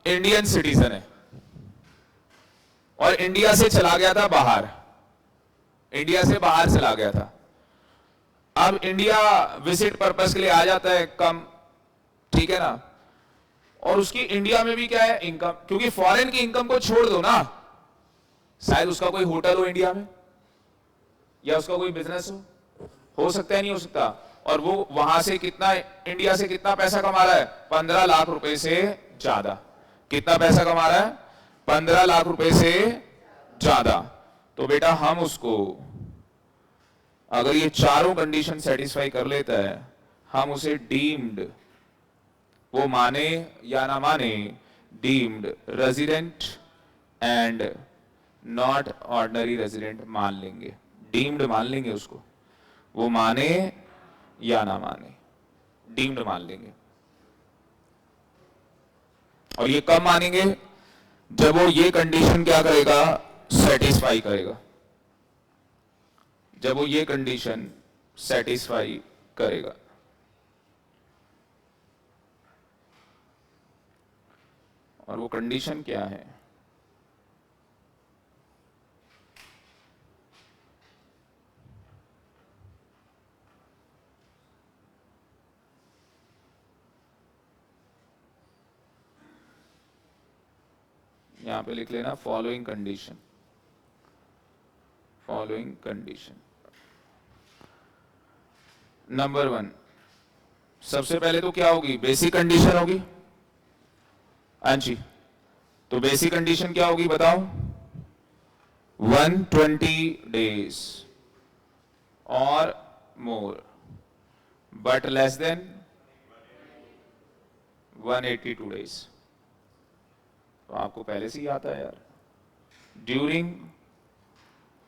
इंडियन सिटीजन है और इंडिया से चला गया था बाहर, इंडिया से बाहर चला गया था, अब इंडिया विजिट पर्पस के लिए आ जाता है, कम, ठीक है ना? और उसकी इंडिया में भी क्या है? इनकम। क्योंकि फॉरेन की इनकम को छोड़ दो ना, शायद उसका कोई होटल हो इंडिया में, या उसका कोई बिजनेस हो सकता है, नहीं हो सकता। और वो वहां से कितना, इंडिया से कितना पैसा कमा रहा है? 15 लाख रुपए से ज्यादा। कितना पैसा कमा रहा है? 15 लाख रुपए से ज्यादा। तो बेटा हम उसको, अगर ये चारों कंडीशन सेटिस्फाई कर लेता है, हम उसे डीम्ड, वो माने या ना माने, deemed resident and not ordinary resident मान लेंगे। डीम्ड मान लेंगे उसको, वो माने या ना माने, डीम्ड मान लेंगे। और ये कब मानेंगे? जब वो ये कंडीशन क्या करेगा? सेटिस्फाई करेगा। जब वो ये कंडीशन सेटिस्फाई करेगा। और वो कंडीशन क्या है? यहां पे लिख लेना following condition. Following condition number 1, सबसे पहले तो क्या होगी? बेसिक कंडीशन होगी। हाँ जी, तो बेसिक कंडीशन क्या होगी बताओ? 120 डेज और more but less than 182 days. तो आपको पहले से ही आता है यार। ड्यूरिंग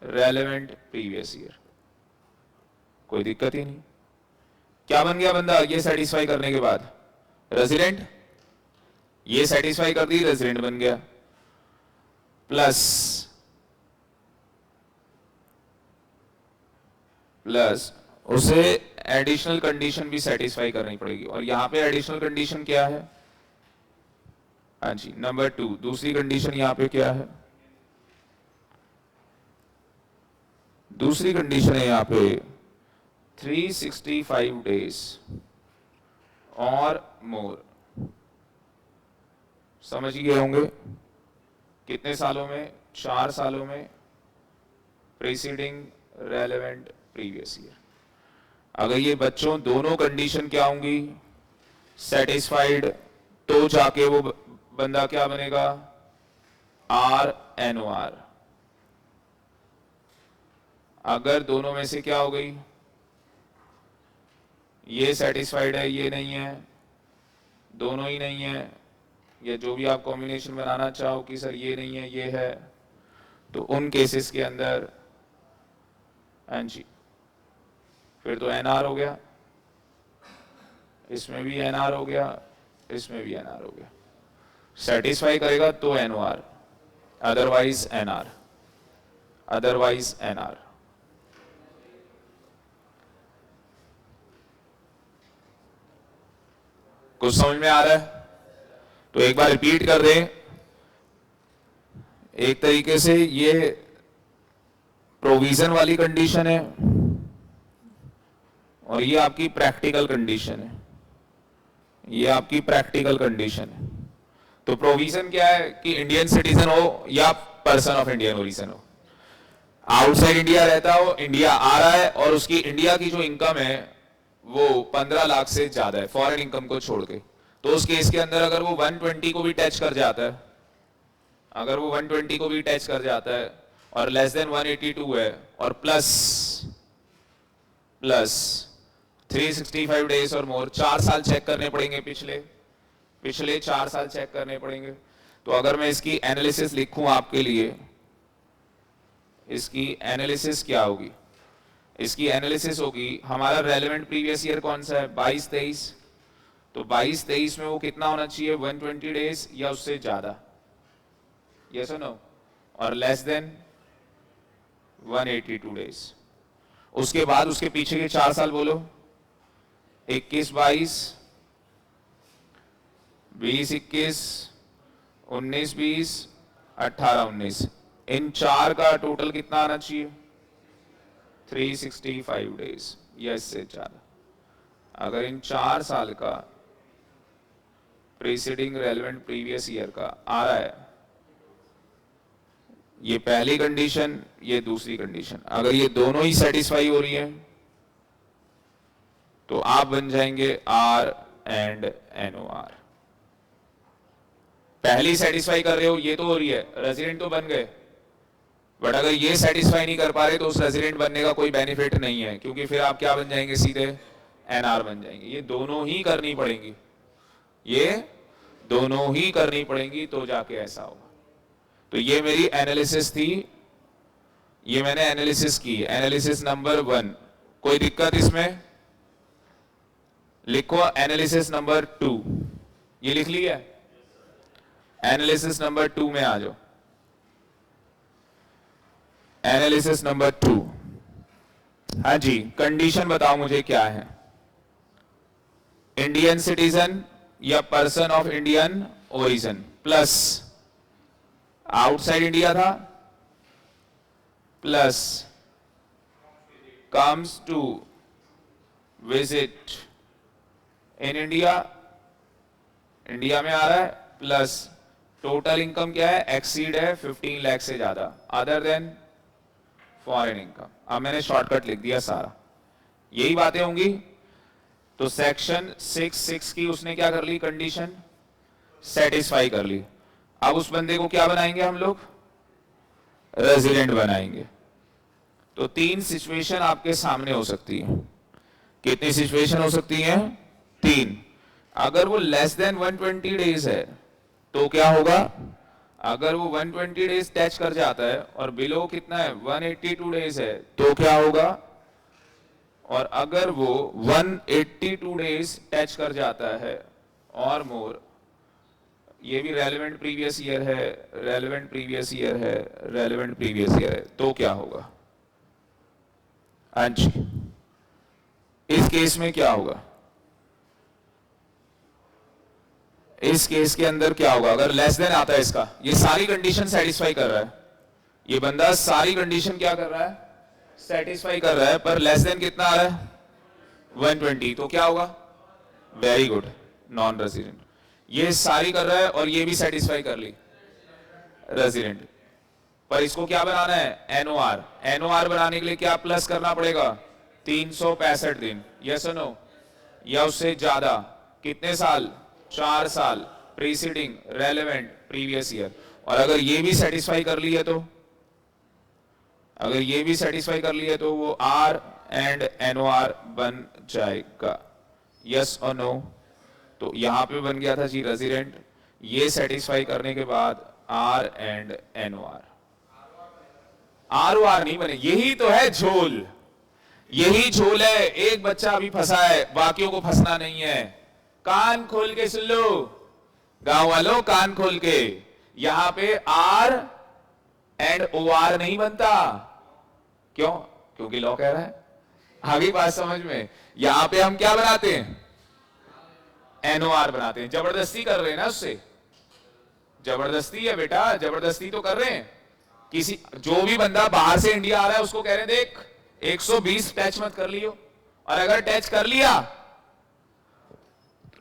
रेलेवेंट प्रीवियस ईयर, कोई दिक्कत ही नहीं। क्या बन गया बंदा ये सेटिस्फाई करने के बाद? रेजिडेंट। ये सेटिस्फाई कर दी, रेजिडेंट बन गया। प्लस उसे एडिशनल कंडीशन भी सेटिस्फाई करनी पड़ेगी। और यहां पे एडिशनल कंडीशन क्या है? हाँ जी, नंबर 2, दूसरी कंडीशन यहां पे क्या है? दूसरी कंडीशन है यहां पे 365 डेज और मोर समझ गए होंगे। कितने सालों में? 4 सालों में प्रीसीडिंग रेलेवेंट प्रीवियस ईयर। अगर ये बच्चों दोनों कंडीशन क्या होंगी? सेटिस्फाइड, तो जाके वो बंदा क्या बनेगा? RNOR। अगर दोनों में से क्या हो गई? ये सेटिस्फाइड है, ये नहीं है, दोनों ही नहीं है, या जो भी आप कॉम्बिनेशन बनाना चाहो कि सर ये नहीं है ये है, तो उन केसेस के अंदर हाँ जी, फिर तो NR हो गया, इसमें भी NR हो गया, इसमें भी NR हो गया। सेटिस्फाई करेगा तो NOR, otherwise NR, otherwise NR। कुछ समझ में आ रहा है? तो एक बार रिपीट कर दें। एक तरीके से ये प्रोविजन वाली कंडीशन है और ये आपकी प्रैक्टिकल कंडीशन है, ये आपकी प्रैक्टिकल कंडीशन है। तो प्रोविजन क्या है कि इंडियन सिटीजन हो या पर्सन ऑफ इंडियन ओरिजिन हो, आउटसाइड इंडिया रहता हो, इंडिया आ रहा है और उसकी इंडिया की जो इनकम है वो 15 लाख से ज्यादा है फॉरेन इनकम को छोड़ के, तो उस केस के अंदर अगर वो 120 को भी टच कर जाता है, अगर वो 120 को भी टच कर जाता है और लेस देन 182 है और प्लस 365 डेज और मोर, 4 साल चेक करने पड़ेंगे, पिछले 4 साल चेक करने पड़ेंगे। तो अगर मैं इसकी एनालिसिस लिखूं आपके लिए, इसकी एनालिसिस क्या होगी? इसकी एनालिसिस होगी, हमारा रेलेवेंट प्रीवियस ईयर कौन सा है? 22-23। तो 22-23 में वो कितना होना चाहिए? 120 डेज या उससे ज्यादा, यस और नो, और लेस देन 182 डेज। उसके बाद उसके पीछे के 4 साल बोलो, 21-22, 20-21, 19-20, 18-19, इन 4 का टोटल कितना आना चाहिए? 365 डेज या इससे ज्यादा। अगर इन 4 साल का प्रीसीडिंग रेलेवेंट प्रीवियस ईयर का आ रहा है, ये पहली कंडीशन, ये दूसरी कंडीशन, अगर ये दोनों ही सेटिस्फाई हो रही है तो आप बन जाएंगे RNOR। पहली सेटिस्फाई कर रहे हो, ये तो हो रही है, रेजिडेंट तो बन गए, बट अगर ये सेटिस्फाई नहीं कर पा रहे तो उस रेजिडेंट बनने का कोई बेनिफिट नहीं है, क्योंकि फिर आप क्या बन जाएंगे? सीधे NR बन जाएंगे। ये दोनों ही करनी पड़ेंगी, ये दोनों ही करनी पड़ेंगी, तो जाके ऐसा होगा। तो ये मेरी एनालिसिस थी, ये मैंने एनालिसिस की, एनालिसिस नंबर 1। कोई दिक्कत इसमें? लिखो एनालिसिस नंबर 2। ये लिख लिया? एनालिसिस नंबर 2 में आ जाओ। एनालिसिस नंबर 2, हाँ जी, कंडीशन बताओ मुझे क्या है? इंडियन सिटीजन या person of Indian origin plus outside India था, plus comes to visit in India, India में आ रहा है, प्लस टोटल इनकम क्या है? एक्सीड है 15 लाख से ज्यादा, अदर देन फॉरेन इनकम। अब मैंने शॉर्टकट लिख दिया सारा, यही बातें होंगी। तो सेक्शन 6(6) की उसने क्या कर ली? कंडीशन सेटिस्फाई कर ली। अब उस बंदे को क्या बनाएंगे हम लोग? रेजिडेंट बनाएंगे। तो 3 सिचुएशन आपके सामने हो सकती है। कितनी सिचुएशन हो सकती है? 3। अगर वो लेस देन 120 डेज है तो क्या होगा? अगर वो 120 डेज टच कर जाता है और बिलो कितना है? 182 डेज है, तो क्या होगा? और अगर वो 182 डेज टच कर जाता है और मोर, ये भी रेलेवेंट प्रीवियस ईयर है, रेलेवेंट प्रीवियस ईयर है, रेलेवेंट प्रीवियस ईयर है, तो क्या होगा? हाँ जी, इस केस में क्या होगा? इस केस के अंदर क्या होगा? अगर लेस देन आता है इसका, ये सारी कंडीशन सेटिस्फाई कर रहा है, ये बंदा सारी कंडीशन क्या कर रहा है? सेटिस्फाई कर रहा है, पर लेस देन कितना आ रहा है? 120, तो क्या होगा? Very good, non resident. ये सारी कर रहा है और ये भी सेटिस्फाई कर ली, रेजिडेंट। पर इसको क्या बनाना है, एनओआर। एनओआर बनाने के लिए क्या प्लस करना पड़ेगा, 365 दिन, यस और नो, या उससे ज्यादा। कितने साल, 4 साल, प्रीसीडिंग, रेलेवेंट, प्रीवियस ईयर। और अगर ये भी सेटिस्फाई कर ली है तो, अगर ये भी सेटिस्फाई कर ली है तो वो आर एंड एनओआर बन जाएगा, यस और नो। तो यहां पे बन गया था जी रेजिडेंट। ये सेटिस्फाई करने के बाद R and NOR. R O R नहीं बने, यही तो है झोल, यही झोल है। एक बच्चा अभी फंसा है, बाकियों को फंसना नहीं है। कान खोल के सुन लो गांव वालों, कान खोल के। यहां पे आर एंड ओ आर नहीं बनता। क्यों, क्योंकि लॉ कह रहा है। आगे बात समझ में। यहां पे हम क्या बनाते हैं, एनओआर बनाते हैं। जबरदस्ती कर रहे हैं ना उससे, जबरदस्ती है बेटा, जबरदस्ती तो कर रहे हैं। किसी जो भी बंदा बाहर से इंडिया आ रहा है उसको कह रहे हैं देख 120 टच मत कर लियो, और अगर टच कर लिया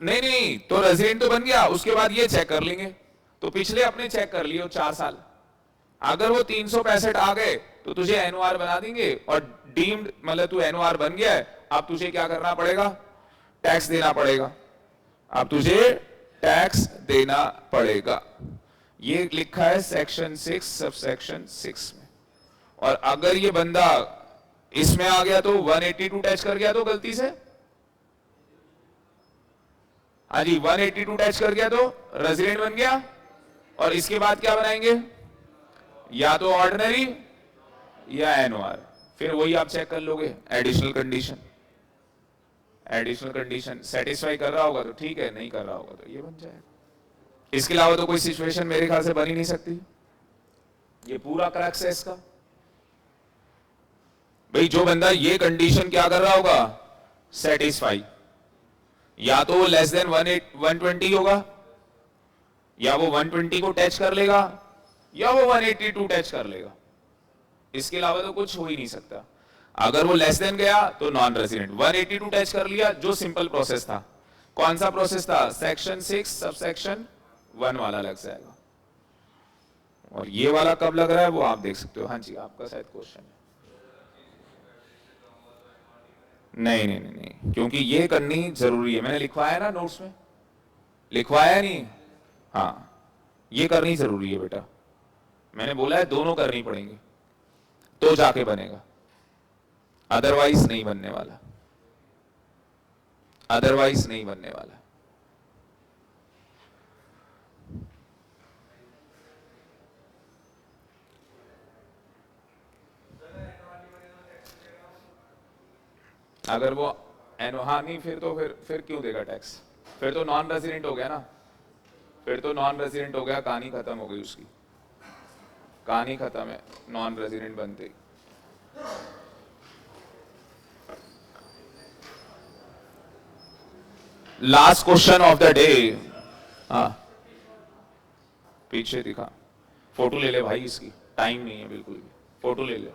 नहीं नहीं तो रेजिडेंट तो बन गया। उसके बाद ये चेक कर लेंगे, तो पिछले अपने चेक कर लियो 4 साल। अगर वो 365 आ गए तो तुझे एनओआर बना देंगे, और डीम्ड मतलब तू एनओआर बन गया है। अब तुझे क्या करना पड़ेगा, टैक्स देना पड़ेगा। अब तुझे टैक्स देना पड़ेगा। ये लिखा है सेक्शन 6 सब सेक्शन 6 में। और अगर ये बंदा इसमें आ गया तो 182 टच कर गया तो गलती से, हाँ जी 182 टच कर गया तो रेजिडेंट बन गया। और इसके बाद क्या बनाएंगे, या तो ऑर्डिनरी या एनओआर। फिर वही आप चेक कर लोगे, additional condition. Additional condition satisfy कर रहा होगा तो ठीक है, नहीं कर रहा होगा तो ये बन जाएगा। इसके अलावा तो कोई सिचुएशन मेरे ख्याल से बन ही नहीं सकती। ये पूरा क्रैक्स है इसका। भाई जो बंदा ये कंडीशन क्या कर रहा होगा, सेटिस्फाई, या तो वो लेस देन 120 होगा, या वो 120 को टच कर लेगा, या वो 182 टच कर लेगा। इसके अलावा तो कुछ हो ही नहीं सकता। अगर वो लेस देन गया तो नॉन रेजिडेंट। 182 टच कर लिया, जो सिंपल प्रोसेस था। कौन सा प्रोसेस था, सेक्शन 6 सब सेक्शन 1 वाला लग जाएगा। और ये वाला कब लग रहा है वो आप देख सकते हो। हाँ जी आपका शायद क्वेश्चन है। नहीं नहीं नहीं नहीं, क्योंकि ये करनी जरूरी है। मैंने लिखवाया ना नोट्स में, लिखवाया नहीं, हाँ ये करनी जरूरी है बेटा। मैंने बोला है दोनों करनी पड़ेंगी तो जाके बनेगा, अदरवाइज नहीं बनने वाला, अदरवाइज नहीं बनने वाला। अगर वो हाँ नहीं, फिर तो फिर क्यों देगा टैक्स, फिर तो नॉन रेजिडेंट हो गया ना, फिर तो नॉन रेजिडेंट हो गया, कहानी खत्म हो गई उसकी, कहानी खत्म है नॉन रेजिडेंट बनते। Last question of the day. हाँ पीछे दिखा, फोटो ले ले भाई इसकी, टाइम नहीं है बिल्कुल भी, फोटो ले ले,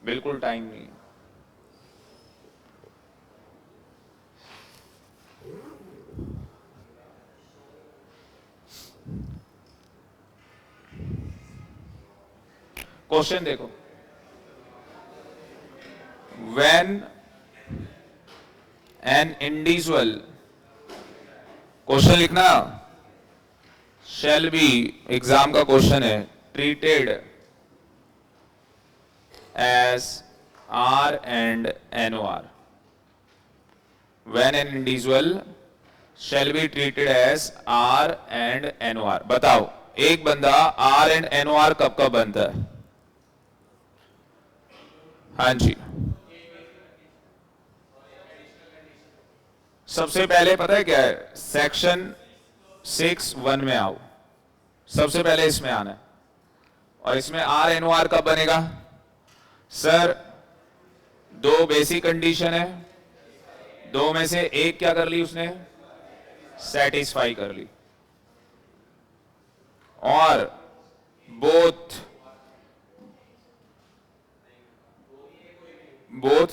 बिल्कुल टाइम नहीं है। क्वेश्चन देखो, when an individual, क्वेश्चन लिखना, shall be, एग्जाम का क्वेश्चन है, treated as R and NOR, when an individual shall be treated as R and NOR। बताओ एक बंदा R and NOR कब कब बनता है, हाँ जी सबसे पहले पता है क्या है, सेक्शन 6(1) में आओ, सबसे पहले इसमें आना है। और इसमें आर एन ओ आर कब बनेगा, सर दो बेसिक कंडीशन है, दो में से एक क्या कर ली उसने, सेटिस्फाई कर ली, और बोथ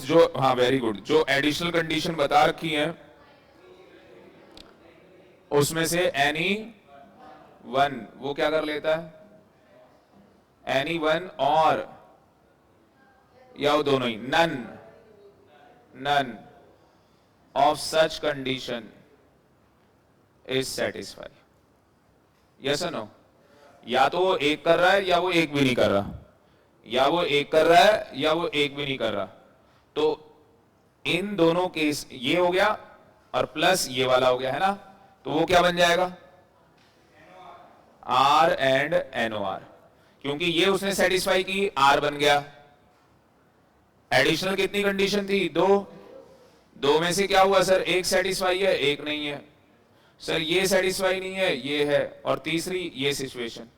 जो, हाँ वेरी गुड, जो एडिशनल कंडीशन बता रखी है उसमें से एनी वन, वो क्या कर लेता है, एनी वन और, या वो दोनों ही, none of such condition is satisfied. Yes or no? या तो वो एक कर रहा है या वो एक भी नहीं कर रहा, या वो एक कर रहा है या वो एक भी नहीं कर रहा. तो इन दोनों केस, ये हो गया और प्लस ये वाला हो गया, है ना. तो वो क्या बन जाएगा, R एंड NOR. क्योंकि ये उसने सेटिस्फाई की, R बन गया. एडिशनल कितनी कंडीशन थी, दो में से क्या हुआ सर, एक सेटिस्फाई है एक नहीं है. सर ये सेटिस्फाई नहीं है, ये है, और तीसरी ये सिचुएशन.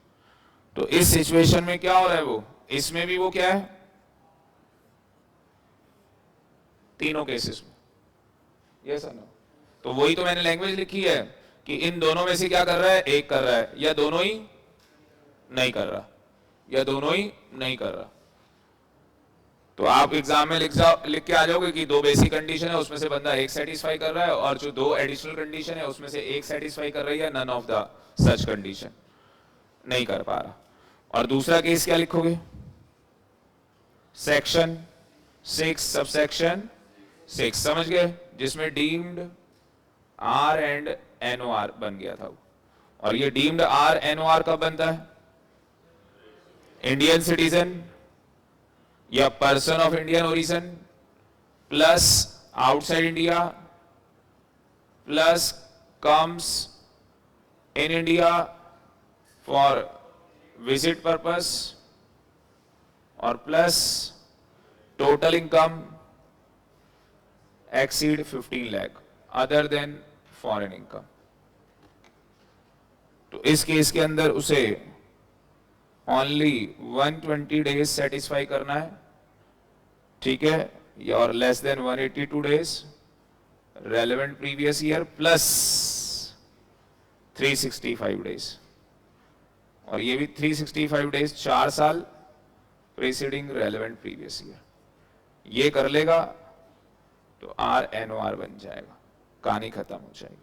तो इस सिचुएशन में क्या हो रहा है, वो इसमें भी वो क्या है, तीनों केसेस में. ये सर नो. तो वही तो मैंने लैंग्वेज लिखी है कि इन दोनों में से क्या कर रहा है, एक कर रहा है, या दोनों ही नहीं कर रहा, या दोनों ही नहीं कर रहा. तो आप एग्जाम में लिख के आ जाओगे कि दो बेसिक कंडीशन है, उसमें से बंदा एक सेटिस्फाई कर रहा है, और जो दो एडिशनल कंडीशन है उसमें से एक सेटिस्फाई कर रही है, none of the such condition, नहीं कर पा रहा. और दूसरा केस क्या लिखोगे, सेक्शन 6 सबसेक्शन 6, समझ गए, जिसमें डीम्ड R एंड NOR बन गया था. और ये डीम्ड R NOR कब बनता है, इंडियन सिटीजन या person of Indian origin plus outside India plus comes in India for visit purpose, और plus total income exceed 15 lakh other than foreign income. तो इस केस के अंदर उसे ओनली 120 डेज सेटिस्फाई करना है, ठीक है, और less than 182 days relevant previous year plus 365 days, और ये भी 365 डेज 4 साल प्रीसीडिंग रेलेवेंट प्रीवियस ईयर. ये कर लेगा तो R NOR बन जाएगा, कहानी खत्म हो जाएगी.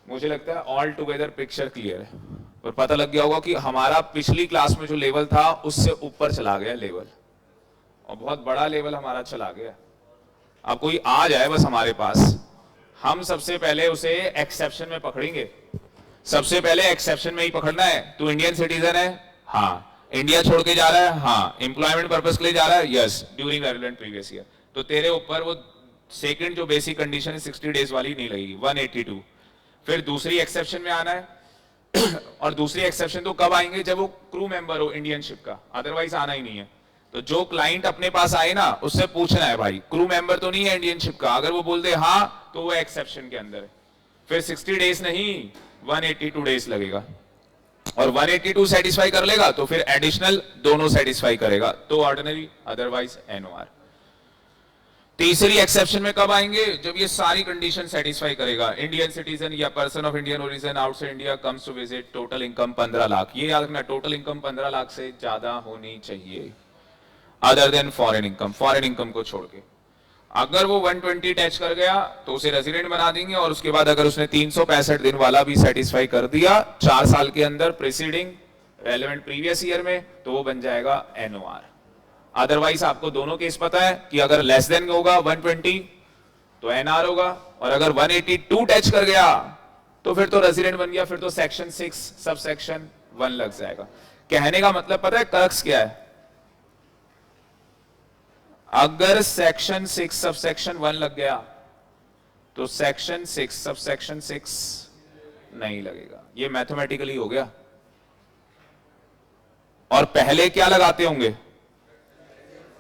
मुझे लगता है ऑल टुगेदर पिक्चर क्लियर है, और पता लग गया होगा कि हमारा पिछली क्लास में जो लेवल था उससे ऊपर चला गया लेवल, और बहुत बड़ा लेवल हमारा चला गया. अब कोई आ जाए बस हमारे पास, हम सबसे पहले उसे एक्सेप्शन में पकड़ेंगे. सबसे पहले एक्सेप्शन में ही पकड़ना है. तू इंडियन सिटीजन है, हाँ. इंडिया छोड़ के जा रहा है, हाँ. एम्प्लॉयमेंट पर्पस के लिए जा रहा है, yes, during relevant previous year. तो तेरे ऊपर वो सेकंड जो बेसिक कंडीशन है 60 डेज वाली नहीं लगेगी, 182. फिर दूसरी एक्सेप्शन में आना है, और दूसरी एक्सेप्शन तो कब आएंगे, जब वो क्रू मेंबर हो इंडियन शिप का, अदरवाइज आना ही नहीं है. तो जो क्लाइंट अपने पास आए ना, उससे पूछना है भाई क्रू मेंबर तो नहीं है इंडियन शिप का. अगर वो बोल दे हाँ, तो वो एक्सेप्शन के अंदर है. फिर 60 डेज नहीं 182 डेज लगेगा, और 182 सेटिस्फाई कर लेगा तो फिर एडिशनल दोनों सेटिस्फाई करेगा, तो ऑर्डिनरी, अदरवाइज NOR. तीसरी एक्सेप्शन में कब आएंगे, जब ये सारी कंडीशन सेटिस्फाई करेगा, इंडियन सिटीजन या person of Indian origin outside India comes to visit, total income 15 lakh. ये याद रखना, टोटल इनकम 15 लाख से ज्यादा होनी चाहिए, other than foreign income, foreign income को छोड़ के. अगर वो 120 टच कर गया तो उसे रेजिडेंट बना देंगे, और उसके बाद अगर उसने 365 दिन वाला भी सेटिस्फाई कर दिया 4 साल के अंदर प्रीसीडिंग रेलेवेंट प्रीवियस ईयर में, तो वो बन जाएगा NOR. अदरवाइज आपको दोनों केस पता है कि अगर लेस देन होगा 120 तो NR होगा, और अगर 182 टच कर गया तो फिर तो रेजिडेंट बन गया, फिर तो सेक्शन 6 सबसेक्शन 1 लग जाएगा. कहने का मतलब पता है क्रक्स क्या है, अगर सेक्शन 6 सबसेक्शन 1 लग गया तो सेक्शन 6 सबसेक्शन 6 नहीं लगेगा. ये मैथमेटिकली हो गया. और पहले क्या लगाते होंगे,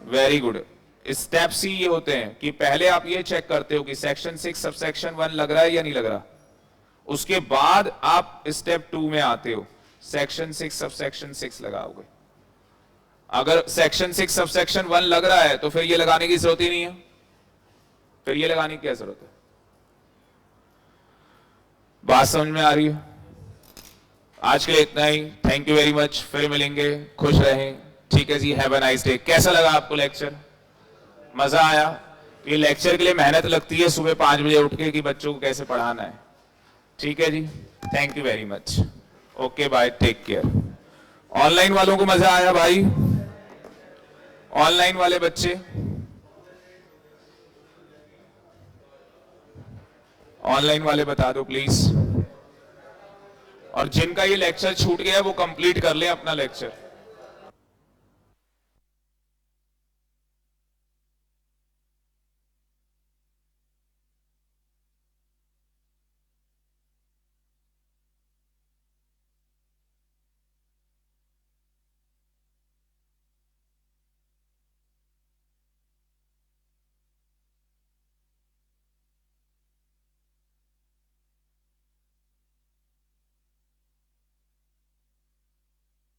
वेरी गुड, स्टेप्स ही ये होते हैं कि पहले आप ये चेक करते हो कि सेक्शन 6 सबसेक्शन 1 लग रहा है या नहीं लग रहा. उसके बाद आप स्टेप 2 में आते हो, सेक्शन 6 सबसेक्शन 6 लगाओगे. अगर सेक्शन 6 सबसेक्शन 1 लग रहा है तो फिर ये लगाने की जरूरत ही नहीं है. फिर ये लगाने की क्या जरूरत है, बात समझ में आ रही है. आज के लिए इतना ही, थैंक यू वेरी मच, फिर मिलेंगे, खुश रहें, ठीक है जी, हैव अ नाइस डे. कैसा लगा आपको लेक्चर, मजा आया. ये लेक्चर के लिए मेहनत लगती है सुबह 5 बजे उठ के कि बच्चों को कैसे पढ़ाना है. ठीक है जी, thank you very much. Okay bye, take care. Online वालों को मजा आया भाई? ऑनलाइन वाले बच्चे, ऑनलाइन वाले बता दो प्लीज। और जिनका ये लेक्चर छूट गया वो कंप्लीट कर ले अपना लेक्चर।